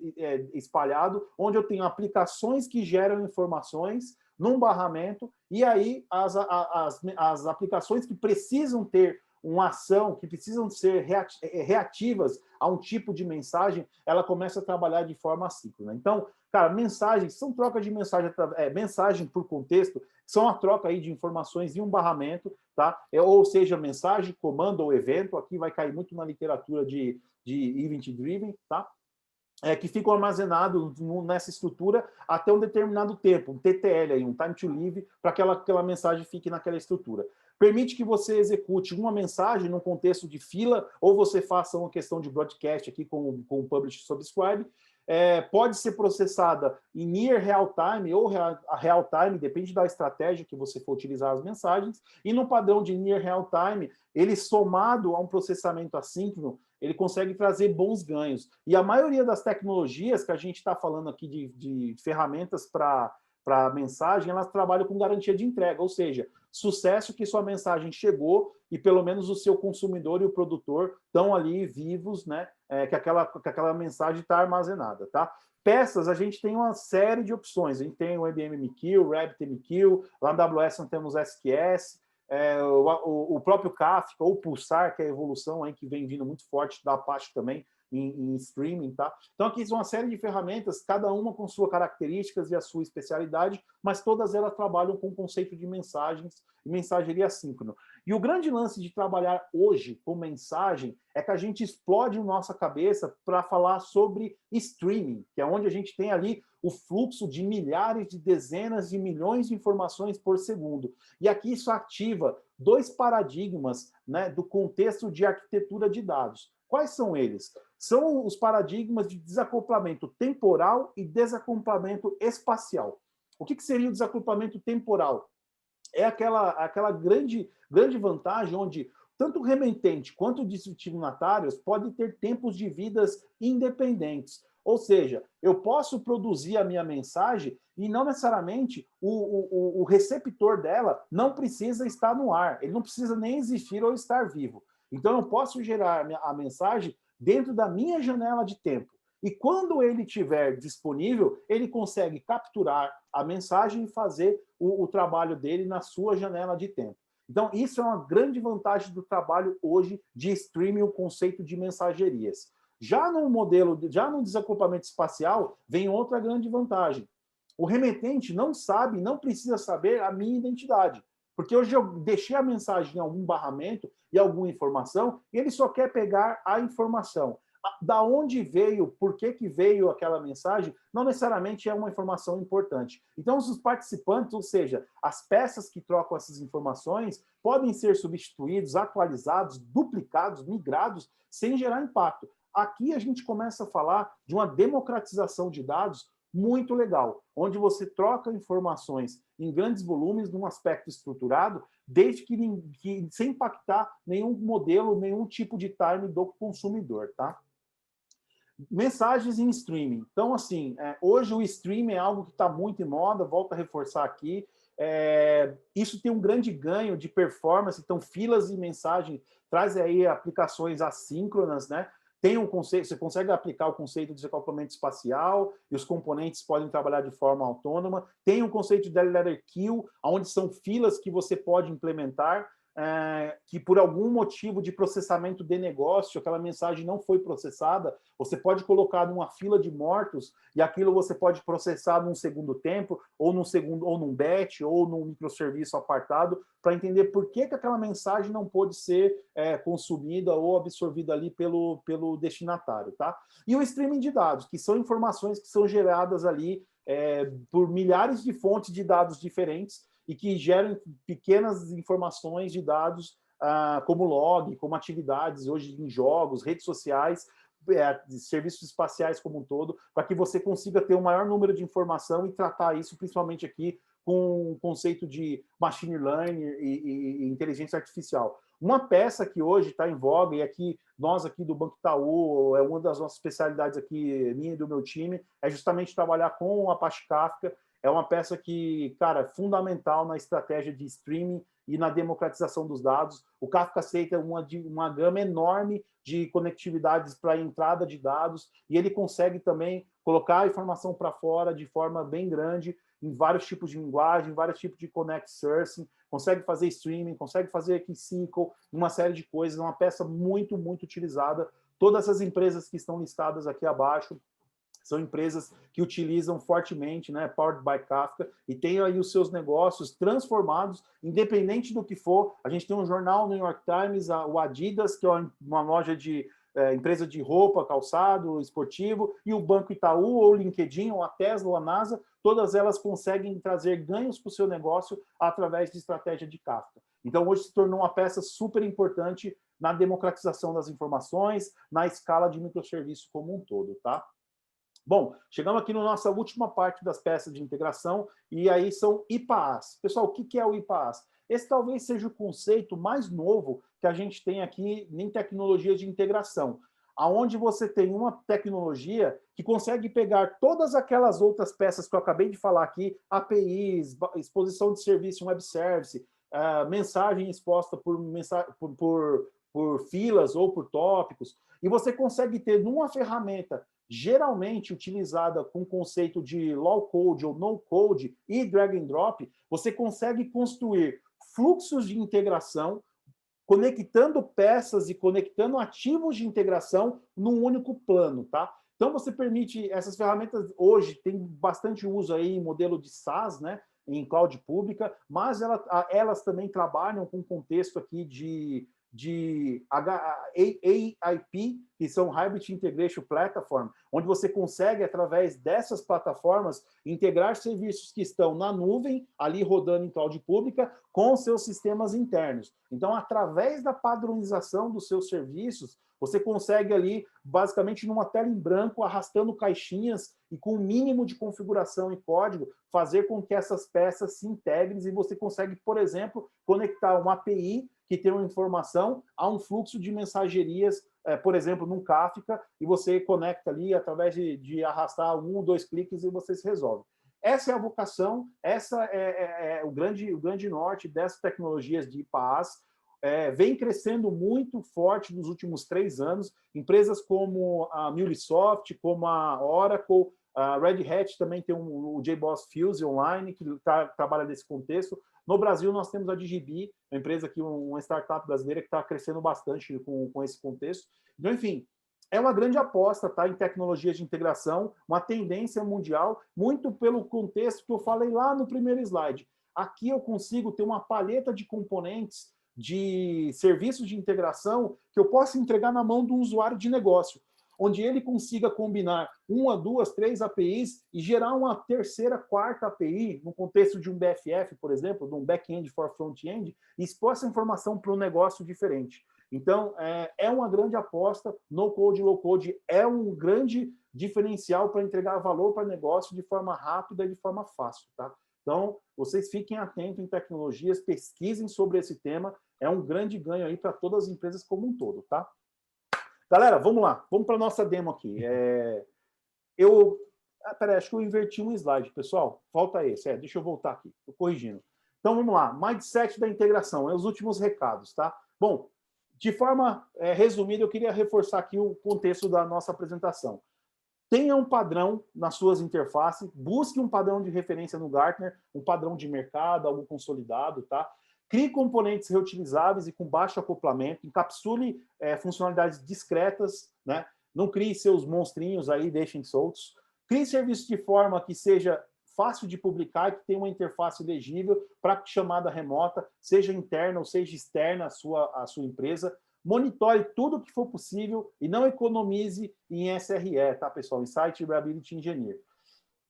espalhado, onde eu tenho aplicações que geram informações num barramento, e aí as aplicações que precisam ter uma ação, que precisam ser reativas a um tipo de mensagem, ela começa a trabalhar de forma assíncrona. Então, cara, mensagens são troca de mensagem, mensagem por contexto, são a troca aí de informações em um barramento, tá? Ou seja, mensagem, comando ou evento, aqui vai cair muito na literatura de event driven, tá? Que ficam armazenados nessa estrutura até um determinado tempo, um TTL, aí, um time to live, para que aquela mensagem fique naquela estrutura. Permite que você execute uma mensagem num contexto de fila, ou você faça uma questão de broadcast aqui com o Publish Subscribe. Pode ser processada em near real time ou real time, depende da estratégia que você for utilizar as mensagens, e no padrão de near real time, ele somado a um processamento assíncrono, ele consegue trazer bons ganhos. E a maioria das tecnologias que a gente está falando aqui de ferramentas para mensagem, elas trabalham com garantia de entrega, ou seja, sucesso que sua mensagem chegou e pelo menos o seu consumidor e o produtor estão ali vivos, né? Que aquela mensagem está armazenada, tá? Peças, a gente tem uma série de opções. A gente tem o IBM MQ, o RabbitMQ, lá na AWS nós temos SQS, o próprio Kafka ou Pulsar, que é a evolução aí que vem vindo muito forte da Apache também em streaming, tá? Então aqui são uma série de ferramentas, cada uma com suas características e a sua especialidade, mas todas elas trabalham com o conceito de mensagens e mensageria assíncrona. E o grande lance de trabalhar hoje com mensagem é que a gente explode a nossa cabeça para falar sobre streaming, que é onde a gente tem ali o fluxo de milhares, de dezenas de milhões de informações por segundo. E aqui isso ativa dois paradigmas, né, do contexto de arquitetura de dados. Quais são eles? São os paradigmas de desacoplamento temporal e desacoplamento espacial. O que seria o desacoplamento temporal? É aquela grande vantagem onde tanto o remetente quanto o destinatários podem ter tempos de vidas independentes. Ou seja, eu posso produzir a minha mensagem e não necessariamente o receptor dela não precisa estar no ar, ele não precisa nem existir ou estar vivo. Então, eu posso gerar a mensagem dentro da minha janela de tempo. E quando ele estiver disponível, ele consegue capturar a mensagem e fazer o trabalho dele na sua janela de tempo. Então, isso é uma grande vantagem do trabalho hoje de streaming, o conceito de mensagerias. Já no desacoplamento espacial, vem outra grande vantagem. O remetente não sabe, não precisa saber a minha identidade. Porque hoje eu deixei a mensagem em algum barramento e alguma informação, e ele só quer pegar a informação. Da onde veio, por que veio aquela mensagem, não necessariamente é uma informação importante. Então, os participantes, ou seja, as peças que trocam essas informações, podem ser substituídos, atualizados, duplicados, migrados, sem gerar impacto. Aqui a gente começa a falar de uma democratização de dados muito legal, onde você troca informações em grandes volumes, num aspecto estruturado, desde que sem impactar nenhum modelo, nenhum tipo de time do consumidor, tá? Mensagens em streaming. Então, assim, hoje o streaming é algo que está muito em moda, volto a reforçar aqui. Isso tem um grande ganho de performance, então filas e mensagem traz aí aplicações assíncronas, né? Tem um conceito, você consegue aplicar o conceito de desacoplamento espacial e os componentes podem trabalhar de forma autônoma. Tem um conceito de Dead Letter Kill, onde são filas que você pode implementar, que por algum motivo de processamento de negócio, aquela mensagem não foi processada, você pode colocar numa fila de mortos e aquilo você pode processar num segundo tempo, ou num batch, ou num microserviço apartado, para entender por que aquela mensagem não pôde ser consumida ou absorvida ali pelo destinatário, tá? E o streaming de dados, que são informações que são geradas ali por milhares de fontes de dados diferentes, e que geram pequenas informações de dados, como log, como atividades hoje em jogos, redes sociais, serviços espaciais como um todo, para que você consiga ter um maior número de informação e tratar isso, principalmente aqui, com o conceito de machine learning e inteligência artificial. Uma peça que hoje está em voga, e aqui nós aqui do Banco Itaú, é uma das nossas especialidades aqui, minha e do meu time, é justamente trabalhar com o Apache Kafka. É uma peça que, cara, é fundamental na estratégia de streaming e na democratização dos dados. O Kafka aceita uma gama enorme de conectividades para entrada de dados e ele consegue também colocar a informação para fora de forma bem grande em vários tipos de linguagem, vários tipos de connect sourcing, consegue fazer streaming, consegue fazer SQL, uma série de coisas. É uma peça muito, muito utilizada. Todas as empresas que estão listadas aqui abaixo são empresas que utilizam fortemente, né, Powered by Kafka, e tem aí os seus negócios transformados, independente do que for. A gente tem um jornal no New York Times, o Adidas, que é uma loja de empresa de roupa, calçado, esportivo, e o Banco Itaú, ou o LinkedIn, ou a Tesla, ou a NASA, todas elas conseguem trazer ganhos para o seu negócio através de estratégia de Kafka. Então, hoje se tornou uma peça super importante na democratização das informações, na escala de microserviço como um todo, tá? Bom, chegamos aqui na nossa última parte das peças de integração, e aí são IPAAs. Pessoal, o que é o IPAAs? Esse talvez seja o conceito mais novo que a gente tem aqui em tecnologia de integração, aonde você tem uma tecnologia que consegue pegar todas aquelas outras peças que eu acabei de falar aqui, APIs, exposição de serviço em web service, mensagem exposta por filas ou por tópicos, e você consegue ter numa ferramenta geralmente utilizada com o conceito de low code ou no code e drag and drop, você consegue construir fluxos de integração, conectando peças e conectando ativos de integração num único plano, tá? Então você permite, essas ferramentas hoje tem bastante uso aí em modelo de SaaS, né? Em cloud pública, mas elas também trabalham com contexto aqui de AIP, que são Hybrid Integration Platform, onde você consegue, através dessas plataformas, integrar serviços que estão na nuvem, ali rodando em cloud pública, com seus sistemas internos. Então, através da padronização dos seus serviços, você consegue ali, basicamente, numa tela em branco, arrastando caixinhas e com o mínimo de configuração e código, fazer com que essas peças se integrem e você consegue, por exemplo, conectar uma API que tem uma informação a um fluxo de mensagerias, por exemplo, num Kafka, e você conecta ali através de arrastar 1 ou 2 cliques e você se resolve. Essa é a vocação, essa é o grande norte dessas tecnologias de IPaaS. Vem crescendo muito forte nos últimos 3 anos. Empresas como a MuleSoft, como a Oracle, a Red Hat também tem o JBoss Fuse Online, que trabalha nesse contexto. No Brasil, nós temos a Digibi, uma empresa aqui, uma startup brasileira que está crescendo bastante com esse contexto. Então, enfim, é uma grande aposta, tá, em tecnologias de integração, uma tendência mundial, muito pelo contexto que eu falei lá no primeiro slide. Aqui eu consigo ter uma paleta de componentes de serviços de integração que eu possa entregar na mão do usuário de negócio, onde ele consiga combinar 1, 2, 3 APIs e gerar uma terceira, quarta API, no contexto de um BFF, por exemplo, de um back-end for front-end, e expor essa informação para um negócio diferente. Então, é uma grande aposta, no-code, low-code é um grande diferencial para entregar valor para negócio de forma rápida e de forma fácil, tá? Então, vocês fiquem atentos em tecnologias, pesquisem sobre esse tema, é um grande ganho aí para todas as empresas como um todo, tá? Galera, vamos lá, vamos para a nossa demo aqui. Peraí, acho que eu inverti um slide, pessoal. Falta esse, deixa eu voltar aqui, estou corrigindo. Então, vamos lá, mindset da integração, os últimos recados, tá? Bom, De forma resumida, eu queria reforçar aqui o contexto da nossa apresentação. Tenha um padrão nas suas interfaces, busque um padrão de referência no Gartner, um padrão de mercado, algo consolidado, tá? Crie componentes reutilizáveis e com baixo acoplamento, encapsule funcionalidades discretas, né? Não crie seus monstrinhos aí, deixem soltos. Crie serviços de forma que seja fácil de publicar e que tenha uma interface legível para chamada remota, seja interna ou seja externa à sua empresa. Monitore tudo o que for possível e não economize em SRE, tá, pessoal? Em Site Reliability Engineer.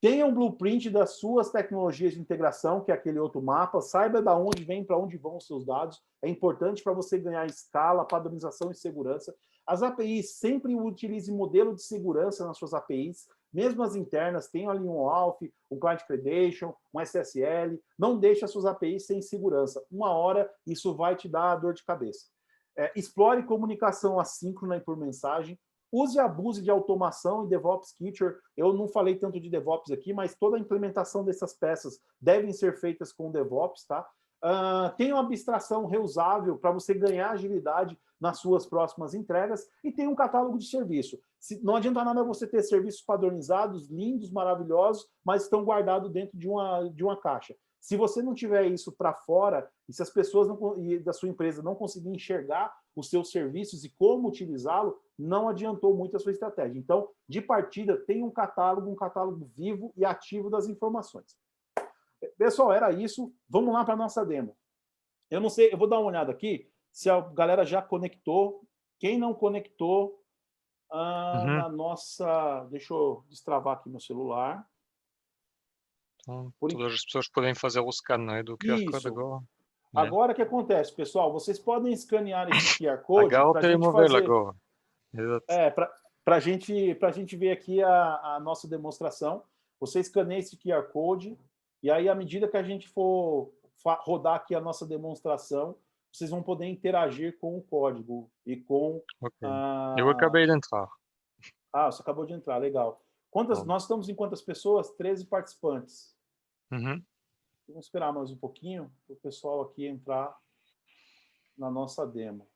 Tenha um blueprint das suas tecnologias de integração, que é aquele outro mapa. Saiba de onde vem, para onde vão os seus dados. É importante para você ganhar escala, padronização e segurança. As APIs, sempre utilize modelo de segurança nas suas APIs, mesmo as internas, tenham ali um OAuth, um Client Credential, um SSL. Não deixe as suas APIs sem segurança. Uma hora, isso vai te dar dor de cabeça. Explore comunicação assíncrona e por mensagem. Use e abuse de automação e DevOps Feature. Eu não falei tanto de DevOps aqui, mas toda a implementação dessas peças devem ser feitas com DevOps, tá? Tenha uma abstração reusável para você ganhar agilidade nas suas próximas entregas e tenha um catálogo de serviço. Não adianta nada você ter serviços padronizados, lindos, maravilhosos, mas estão guardados dentro de uma caixa. Se você não tiver isso para fora, e se as pessoas da sua empresa não conseguirem enxergar os seus serviços e como utilizá-lo, não adiantou muito a sua estratégia. Então, de partida, tem um catálogo vivo e ativo das informações. Pessoal, era isso. Vamos lá para a nossa demo. Eu não sei, eu vou dar uma olhada aqui se a galera já conectou. Quem não conectou na nossa... Deixa eu destravar aqui meu celular. Então, todas as pessoas podem fazer o scan, não é? Do QR Code agora. Agora o que acontece, pessoal? Vocês podem escanear esse QR Code Agarra o para a gente telemóvel fazer... agora. Exato. Para a gente ver aqui a nossa demonstração. Você escaneia esse QR Code e aí, à medida que a gente for rodar aqui a nossa demonstração, vocês vão poder interagir com o código e com... Ok. Eu acabei de entrar. Você acabou de entrar, legal. Nós estamos em quantas pessoas? 13 participantes. Vamos esperar mais um pouquinho para o pessoal aqui entrar na nossa demo.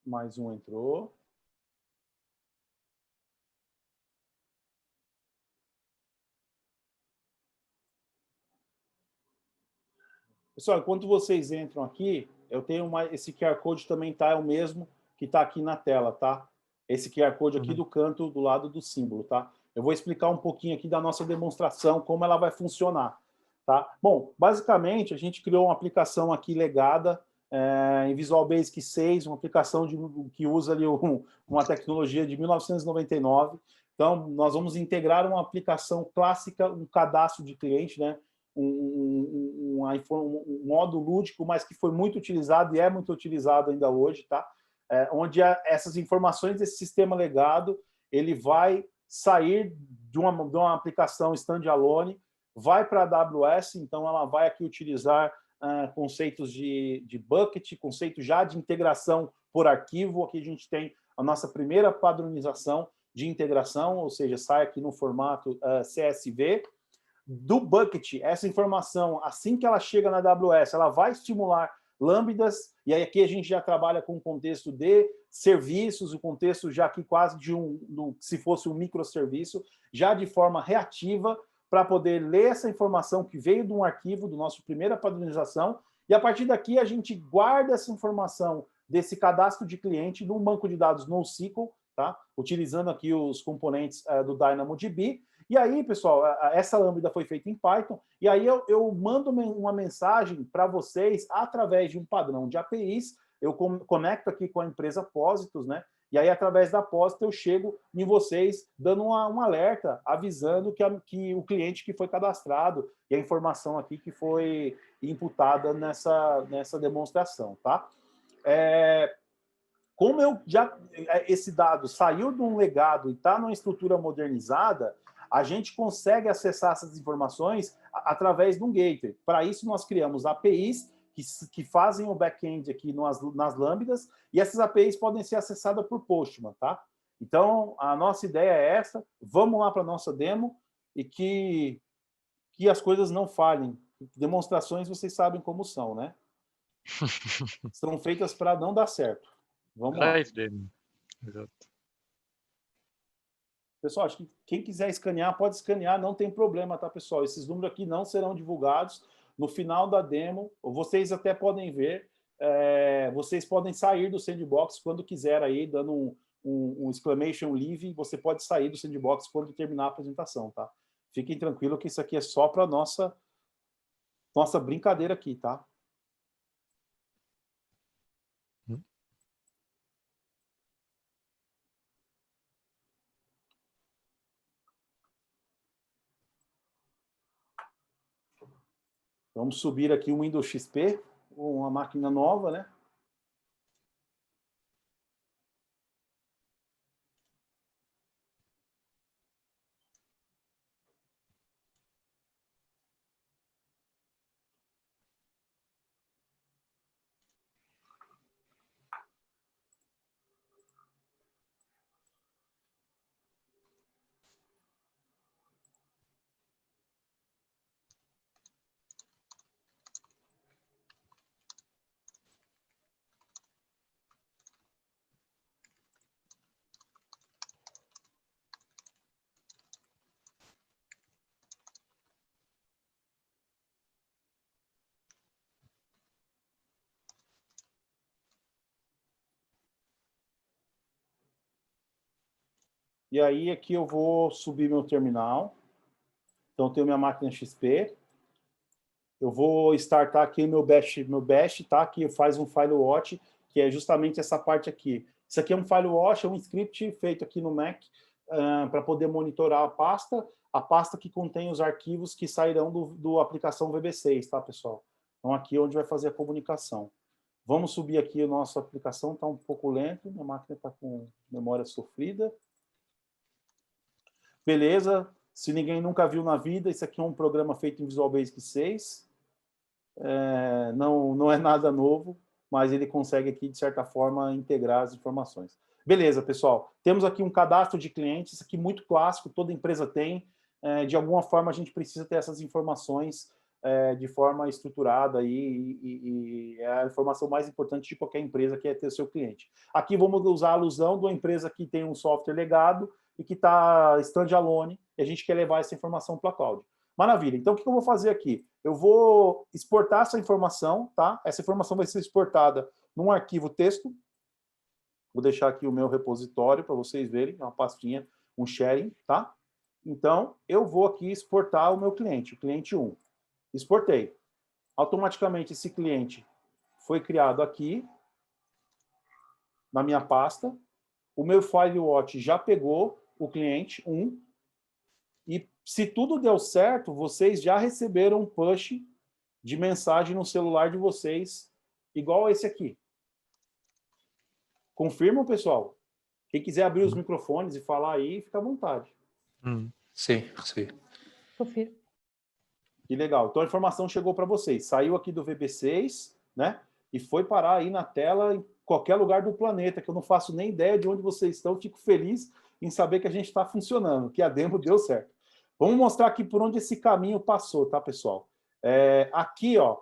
Mais um entrou. Pessoal, enquanto vocês entram aqui, eu tenho esse QR Code também é o mesmo que está aqui na tela, tá? Esse QR Code aqui do canto, do lado do símbolo, tá? Eu vou explicar um pouquinho aqui da nossa demonstração, como ela vai funcionar, tá? Bom, basicamente, a gente criou uma aplicação aqui legada em Visual Basic 6, uma aplicação que usa ali uma tecnologia de 1999. Então, nós vamos integrar uma aplicação clássica, um cadastro de cliente, né? Um modo lúdico, mas que foi muito utilizado e é muito utilizado ainda hoje, tá? Onde essas informações desse sistema legado, ele vai sair de uma aplicação standalone, vai para a AWS, então ela vai aqui utilizar conceitos de bucket, conceito já de integração por arquivo. Aqui a gente tem a nossa primeira padronização de integração, ou seja, sai aqui no formato CSV. Do bucket, essa informação, assim que ela chega na AWS, ela vai estimular lambdas, e aí aqui a gente já trabalha com o contexto de serviços, o contexto já aqui quase se fosse um microserviço, já de forma reativa, para poder ler essa informação que veio de um arquivo, do nosso primeira padronização, e a partir daqui a gente guarda essa informação desse cadastro de cliente num banco de dados NoSQL, tá? Utilizando aqui os componentes do DynamoDB. E aí, pessoal, essa lambda foi feita em Python, e aí eu mando uma mensagem para vocês através de um padrão de APIs, eu conecto aqui com a empresa Positus, né? E aí, através da Positus, eu chego em vocês dando um alerta, avisando que o cliente que foi cadastrado e a informação aqui que foi imputada nessa demonstração, tá? Como esse dado saiu de um legado e está numa estrutura modernizada, a gente consegue acessar essas informações através de um gateway. Para isso, nós criamos APIs que fazem o back-end aqui nas lambdas, e essas APIs podem ser acessadas por Postman, tá? Então, a nossa ideia é essa, vamos lá para a nossa demo, e que as coisas não falhem. Demonstrações, vocês sabem como são, né? São feitas para não dar certo. Vamos lá. Live demo. Exato. Pessoal, acho que quem quiser escanear, pode escanear, não tem problema, tá, pessoal? Esses números aqui não serão divulgados. No final da demo, vocês até podem ver, vocês podem sair do sandbox quando quiser aí, dando um exclamation leave, você pode sair do sandbox quando terminar a apresentação, tá? Fiquem tranquilos que isso aqui é só para nossa brincadeira aqui, tá? Vamos subir aqui o Windows XP, uma máquina nova, né? E aí aqui eu vou subir meu terminal. Então, eu tenho minha máquina XP. Eu vou startar aqui meu bash, tá? Que faz um file watch, que é justamente essa parte aqui. Isso aqui é um file watch, é um script feito aqui no Mac para poder monitorar a pasta que contém os arquivos que sairão do aplicação VB6, tá, pessoal? Então, aqui é onde vai fazer a comunicação. Vamos subir aqui a nossa aplicação, está um pouco lento, minha máquina está com memória sofrida. Beleza, se ninguém nunca viu na vida, isso aqui é um programa feito em Visual Basic 6. Não é nada novo, mas ele consegue aqui, de certa forma, integrar as informações. Beleza, pessoal. Temos aqui um cadastro de clientes, isso aqui muito clássico, toda empresa tem. De alguma forma, a gente precisa ter essas informações de forma estruturada e é a informação mais importante de qualquer empresa, que é ter o seu cliente. Aqui vamos usar a alusão de uma empresa que tem um software legado e que está standalone, e a gente quer levar essa informação para a cloud. Maravilha. Então, o que eu vou fazer aqui? Eu vou exportar essa informação, tá? Essa informação vai ser exportada num arquivo texto. Vou deixar aqui o meu repositório para vocês verem, uma pastinha, um sharing, tá? Então, eu vou aqui exportar o meu cliente, o cliente 1. Exportei. Automaticamente, esse cliente foi criado aqui, na minha pasta. O meu FileWatch já pegou o cliente 1. E se tudo deu certo, vocês já receberam um push de mensagem no celular de vocês, igual esse aqui. Confirmam, pessoal? Quem quiser abrir os microfones e falar aí, fica à vontade. Sim, sim. Confirmo. Que legal. Então a informação chegou para vocês. Saiu aqui do VB6, né? E foi parar aí na tela em qualquer lugar do planeta, que eu não faço nem ideia de onde vocês estão. Fico feliz em saber que a gente está funcionando, que a demo deu certo. Vamos mostrar aqui por onde esse caminho passou, tá, pessoal? Aqui, ó,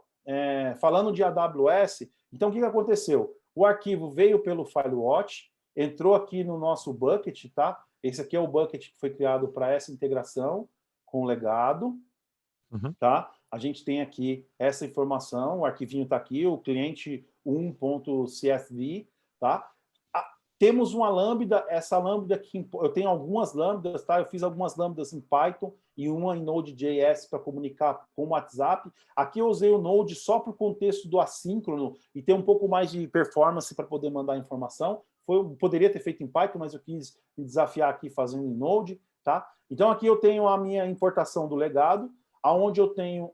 falando de AWS, então o que aconteceu? O arquivo veio pelo FileWatch, entrou aqui no nosso bucket, tá? Esse aqui é o bucket que foi criado para essa integração com o legado, tá? A gente tem aqui essa informação, o arquivinho está aqui, o cliente 1.csv, tá? Temos uma lambda, essa lambda aqui, eu tenho algumas lambdas, tá? Eu fiz algumas lambdas em Python e uma em Node.js para comunicar com o WhatsApp. Aqui eu usei o Node só para o contexto do assíncrono e ter um pouco mais de performance para poder mandar informação. Poderia ter feito em Python, mas eu quis me desafiar aqui fazendo em Node, tá? Então aqui eu tenho a minha importação do legado, aonde eu tenho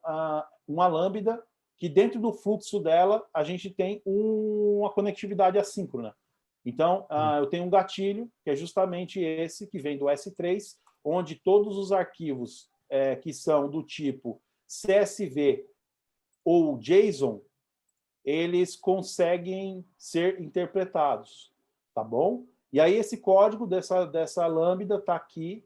uma lambda que dentro do fluxo dela a gente tem uma conectividade assíncrona. Então, eu tenho um gatilho, que é justamente esse, que vem do S3, onde todos os arquivos que são do tipo CSV ou JSON, eles conseguem ser interpretados, tá bom? E aí esse código dessa lambda está aqui,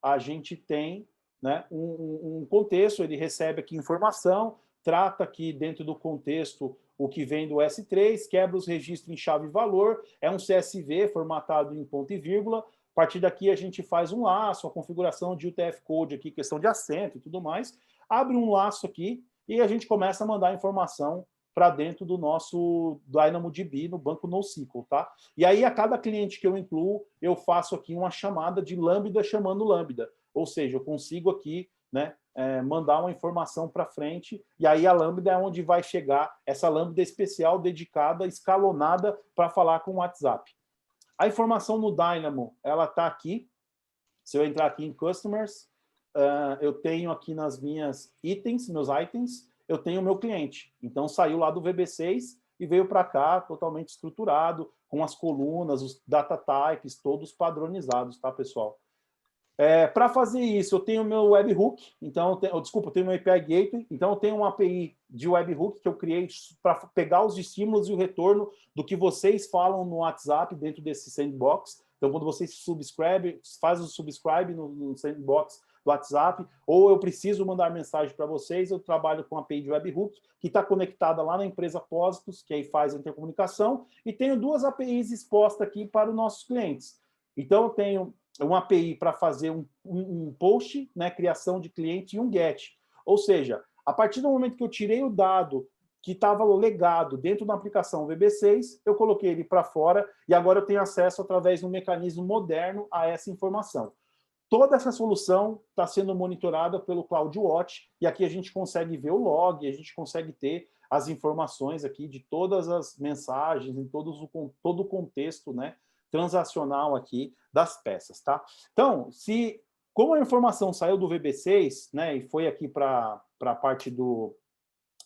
a gente tem, né, um contexto, ele recebe aqui informação, trata aqui dentro do contexto o que vem do S3, quebra os registros em chave e valor, é um CSV formatado em ponto e vírgula, a partir daqui a gente faz um laço, a configuração de UTF-Code aqui, questão de acento e tudo mais, abre um laço aqui e a gente começa a mandar informação para dentro do nosso DynamoDB no banco NoSQL, tá? E aí, a cada cliente que eu incluo, eu faço aqui uma chamada de lambda chamando lambda. Ou seja, eu consigo aqui, né, mandar uma informação para frente, e aí a lambda é onde vai chegar essa lambda especial, dedicada, escalonada, para falar com o WhatsApp. A informação no Dynamo, ela está aqui. Se eu entrar aqui em Customers, eu tenho aqui nas minhas itens, meus itens, eu tenho o meu cliente. Então, saiu lá do VB6 e veio para cá totalmente estruturado, com as colunas, os data types, todos padronizados, tá, pessoal? Para fazer isso, eu tenho o meu webhook, então, eu tenho meu API Gateway, então eu tenho uma API de webhook que eu criei para pegar os estímulos e o retorno do que vocês falam no WhatsApp dentro desse sandbox. Então, quando vocês faz o subscribe no sandbox do WhatsApp, ou eu preciso mandar mensagem para vocês, eu trabalho com a API de webhook, que está conectada lá na empresa Positus, que aí faz a intercomunicação, e tenho duas APIs expostas aqui para os nossos clientes. Então, eu tenho uma API para fazer um post, né, criação de cliente, e um GET. Ou seja, a partir do momento que eu tirei o dado que estava legado dentro da aplicação VB6, eu coloquei ele para fora e agora eu tenho acesso através de um mecanismo moderno a essa informação. Toda essa solução está sendo monitorada pelo CloudWatch e aqui a gente consegue ver o log, a gente consegue ter as informações aqui de todas as mensagens, em todo o contexto, né, transacional aqui das peças, tá? Então, como a informação saiu do VB6, né, e foi aqui para a parte do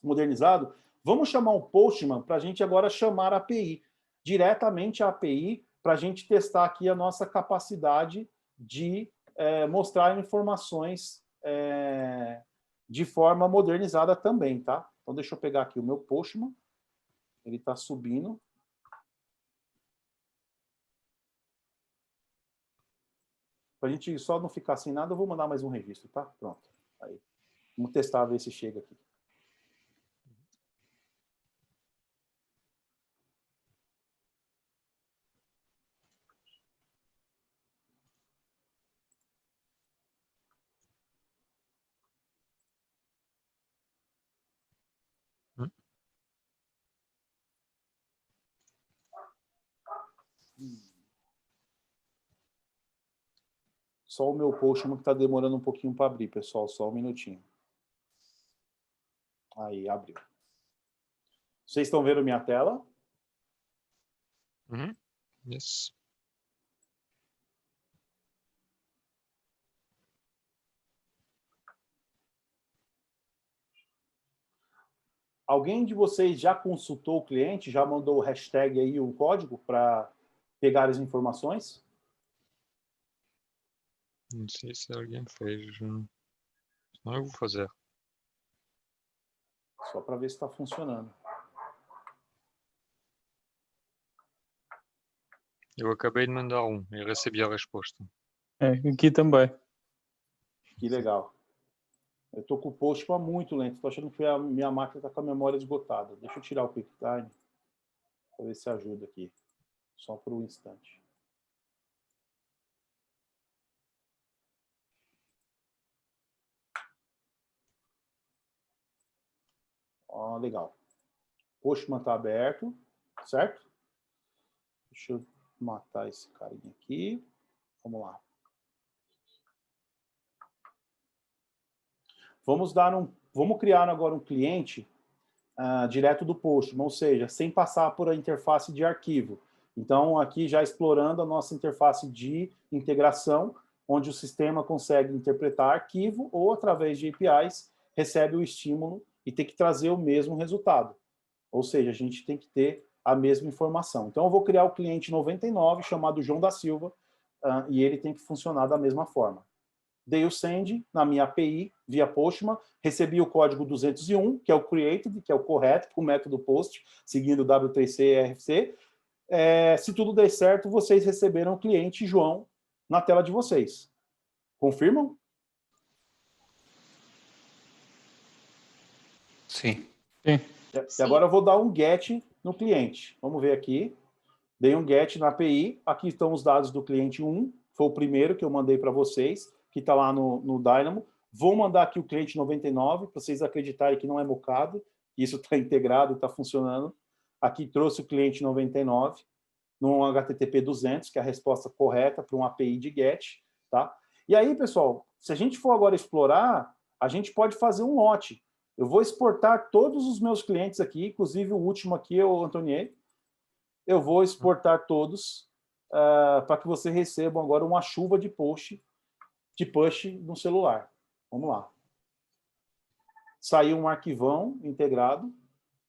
modernizado, vamos chamar o Postman para a gente agora chamar a API, diretamente a API, para a gente testar aqui a nossa capacidade de mostrar informações de forma modernizada também, tá? Então, deixa eu pegar aqui o meu Postman, ele está subindo. Para a gente só não ficar sem nada, eu vou mandar mais um registro, tá? Pronto. Aí. Vamos testar, ver se chega aqui. Só o meu Postman que está demorando um pouquinho para abrir, pessoal. Só um minutinho. Aí, abriu. Vocês estão vendo minha tela? Yes. Alguém de vocês já consultou o cliente? Já mandou o hashtag aí, o código, para pegar as informações? Não sei se alguém fez. Senão eu vou fazer. Só para ver se está funcionando. Eu acabei de mandar e recebi a resposta. Aqui também. Que legal. Eu estou com o Postman muito lento. Estou achando que a minha máquina está com a memória esgotada. Deixa eu tirar o QuickTime para ver se ajuda aqui. Só por um instante. Ó, legal. Postman está aberto, certo? Deixa eu matar esse carinha aqui. Vamos lá. Vamos criar agora um cliente direto do Postman, ou seja, sem passar por a interface de arquivo. Então, aqui já explorando a nossa interface de integração, onde o sistema consegue interpretar arquivo ou, através de APIs, recebe o estímulo e tem que trazer o mesmo resultado. Ou seja, a gente tem que ter a mesma informação. Então, eu vou criar o cliente 99, chamado João da Silva, e ele tem que funcionar da mesma forma. dei o send na minha API via Postman, recebi o código 201, que é o created, que é o correto, o método post, seguindo o W3C e RFC. Se tudo der certo, vocês receberam o cliente João na tela de vocês. Confirmam? Sim. Sim. E agora eu vou dar um get no cliente. Vamos ver aqui. Dei um get na API. Aqui estão os dados do cliente 1. Foi o primeiro que eu mandei para vocês, que está lá no Dynamo. Vou mandar aqui o cliente 99, para vocês acreditarem que não é mocado. Isso está integrado e está funcionando. Aqui trouxe o cliente 99 no HTTP 200, que é a resposta correta para um API de GET. Tá? E aí, pessoal, se a gente for agora explorar, a gente pode fazer um lote. Eu vou exportar todos os meus clientes aqui, inclusive o último aqui é o Antonier. Eu vou exportar todos para que você recebam agora uma chuva de push no celular. Vamos lá. Saiu um arquivão integrado,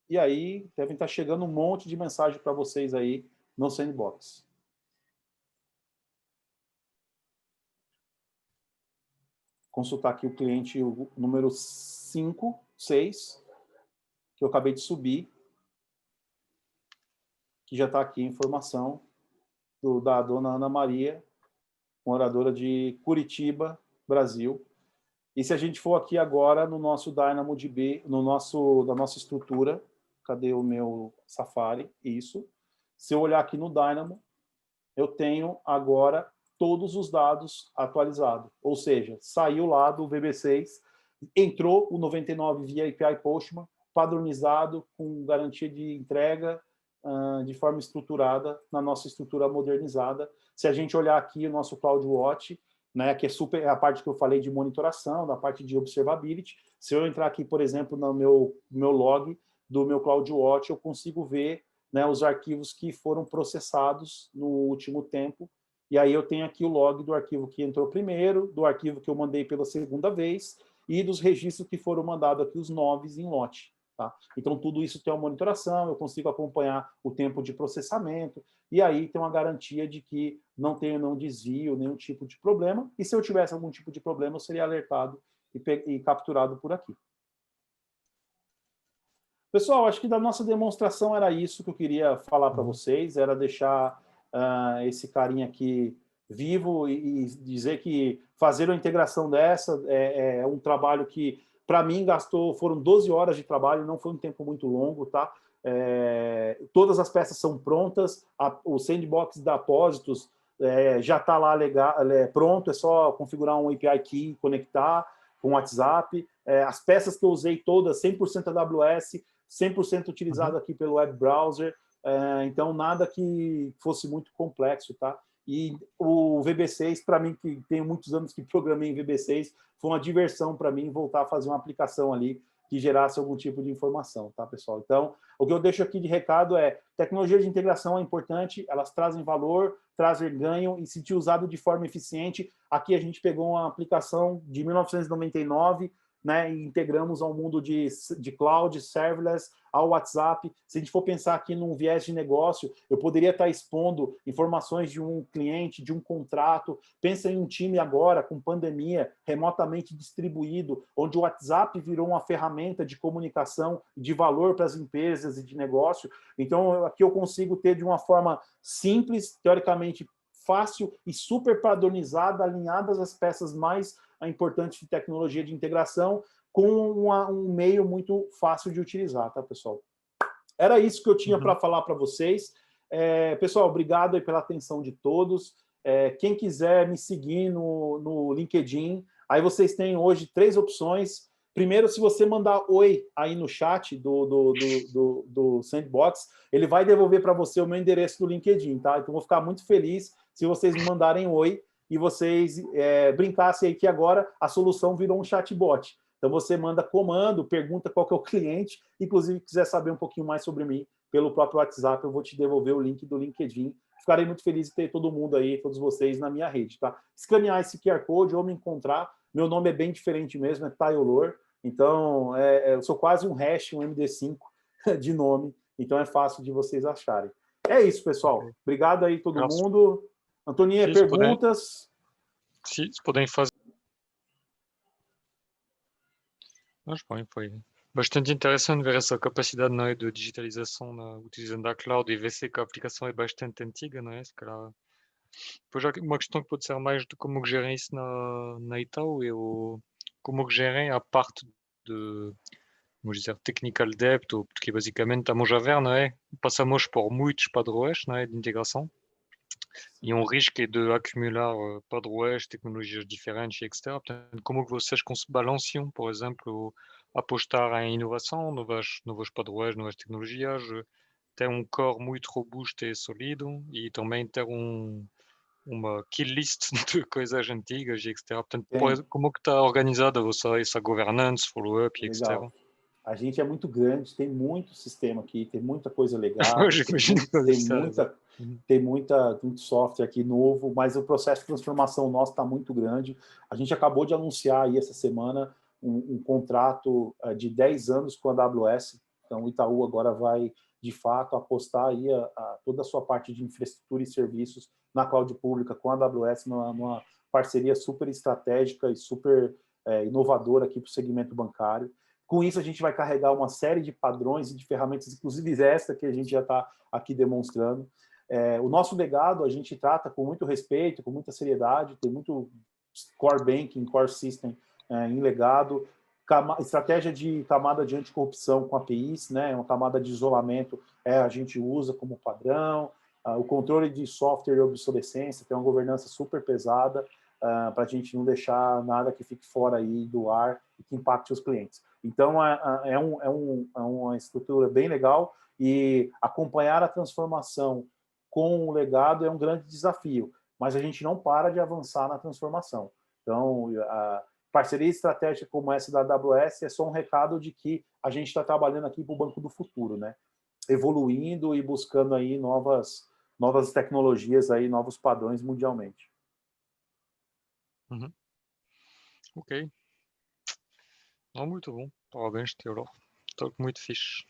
e aí devem estar chegando um monte de mensagem para vocês aí no Sandbox. Consultar aqui o cliente o número 5, 6, que eu acabei de subir, que já está aqui a informação da dona Ana Maria, moradora de Curitiba, Brasil. E se a gente for aqui agora no nosso DynamoDB, da nossa estrutura, cadê o meu Safari? Isso. Se eu olhar aqui no Dynamo, eu tenho agora todos os dados atualizados. Ou seja, saiu lá do VB6, entrou o 99 via API Postman, padronizado, com garantia de entrega, de forma estruturada, na nossa estrutura modernizada. Se a gente olhar aqui o nosso CloudWatch, né, que é a parte que eu falei de monitoração, da parte de observability, se eu entrar aqui, por exemplo, no meu log do meu CloudWatch, eu consigo ver, né, os arquivos que foram processados no último tempo, e aí eu tenho aqui o log do arquivo que entrou primeiro, do arquivo que eu mandei pela segunda vez, e dos registros que foram mandados aqui, os noves em lote. Tá? Então, tudo isso tem uma monitoração, eu consigo acompanhar o tempo de processamento, e aí tem uma garantia de que não tenho nenhum desvio, nenhum tipo de problema, e se eu tivesse algum tipo de problema, eu seria alertado e capturado por aqui. Pessoal, acho que da nossa demonstração era isso que eu queria falar para vocês, era deixar esse carinha aqui vivo e dizer que fazer uma integração dessa é um trabalho que, para mim, foram 12 horas de trabalho, não foi um tempo muito longo, tá? Todas as peças são prontas, o Sandbox da Apósitos já está lá pronto, é só configurar um API Key, conectar com o WhatsApp. As peças que eu usei todas, 100% AWS, 100% utilizado aqui pelo web browser, então nada que fosse muito complexo, tá? E o VB6, para mim, que tenho muitos anos que programei em VB6, foi uma diversão para mim voltar a fazer uma aplicação ali que gerasse algum tipo de informação, tá, pessoal? Então, o que eu deixo aqui de recado é: tecnologia de integração é importante, elas trazem valor, trazem ganho, e se usado de forma eficiente. Aqui a gente pegou uma aplicação de 1999, né, e integramos ao mundo de cloud, serverless, ao WhatsApp. Se a gente for pensar aqui num viés de negócio, eu poderia estar expondo informações de um cliente, de um contrato. Pensa em um time agora, com pandemia, remotamente distribuído, onde o WhatsApp virou uma ferramenta de comunicação, de valor para as empresas e de negócio. Então, aqui eu consigo ter de uma forma simples, teoricamente fácil e super padronizada, alinhadas as peças mais importantes de tecnologia de integração, com um meio muito fácil de utilizar, tá, pessoal? Era isso que eu tinha para falar para vocês. Pessoal, obrigado aí pela atenção de todos. Quem quiser me seguir no LinkedIn, aí vocês têm hoje 3 opções. Primeiro, se você mandar oi aí no chat do Sandbox, ele vai devolver para você o meu endereço do LinkedIn, tá? Então, vou ficar muito feliz se vocês me mandarem oi e vocês brincassem aí que agora a solução virou um chatbot. Então, você manda comando, pergunta qual que é o cliente, inclusive, quiser saber um pouquinho mais sobre mim, pelo próprio WhatsApp, eu vou te devolver o link do LinkedIn. Ficarei muito feliz de ter todo mundo aí, todos vocês, na minha rede, tá? Escanear esse QR Code ou me encontrar. Meu nome é bem diferente mesmo, é Taylor. Então, eu sou quase um hash, um MD5 de nome. Então, é fácil de vocês acharem. É isso, pessoal. Obrigado aí todo mundo. Antoninha, perguntas? Se podem fazer Acho que foi bastante interessante ver essa capacidade, não é, de digitalização utilizando a cloud e ver se que a aplicação é bastante antiga, não é? Se calhar. Depois há uma questão que pode ser mais de como que gerem isso na Itaú é como que gerem a parte de, vamos dizer, technical debt, porque basicamente estamos a ver, não é? Passamos por muitos padrões, não é, de integração. E um risco é de acumular padrões, tecnologias diferentes, etc. Portanto, como que vocês balanceam, por exemplo, apostar em inovação, novos padrões, novas tecnologias, ter um core muito robusto e sólido e também ter uma kill list de coisas antigas, etc. Portanto, Tem, como que está organizada essa governance, follow-up, etc. legal. A gente é muito grande, tem muito sistema aqui, tem muita coisa legada, J'imagine que tem ça, muita, uhum. muito software aqui novo, mas o processo de transformação nosso está muito grande. A gente acabou de anunciar aí essa semana um contrato de 10 anos com a AWS, então o Itaú agora vai, de fato, apostar aí toda a sua parte de infraestrutura e serviços na cloud pública com a AWS, numa parceria super estratégica e super inovadora aqui para o segmento bancário. Com isso, a gente vai carregar uma série de padrões e de ferramentas, inclusive esta que a gente já está aqui demonstrando. O nosso legado a gente trata com muito respeito, com muita seriedade, tem muito core banking, core system em legado, estratégia de camada de anticorrupção com APIs, né, uma camada de isolamento a gente usa como padrão, o controle de software e obsolescência, tem uma governança super pesada, para a gente não deixar nada que fique fora aí do ar e que impacte os clientes. Então, é uma estrutura bem legal e acompanhar a transformação com o legado é um grande desafio, mas a gente não para de avançar na transformação. Então, a parceria estratégica como essa da AWS é só um recado de que a gente está trabalhando aqui para o banco do futuro, né? Evoluindo e buscando aí novas tecnologias, aí, novos padrões mundialmente. Uhum. Ok. Não, muito bom. Parabéns, Teodoro. Estou muito fixe.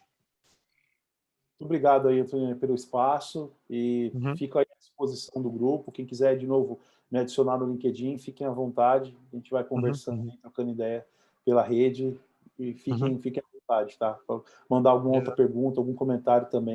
Muito obrigado aí, Antônio, pelo espaço e fico aí à disposição do grupo. Quem quiser, de novo, me adicionar no LinkedIn, fiquem à vontade. A gente vai conversando, trocando ideia pela rede e fiquem à vontade, tá? Pra mandar alguma outra pergunta, algum comentário também.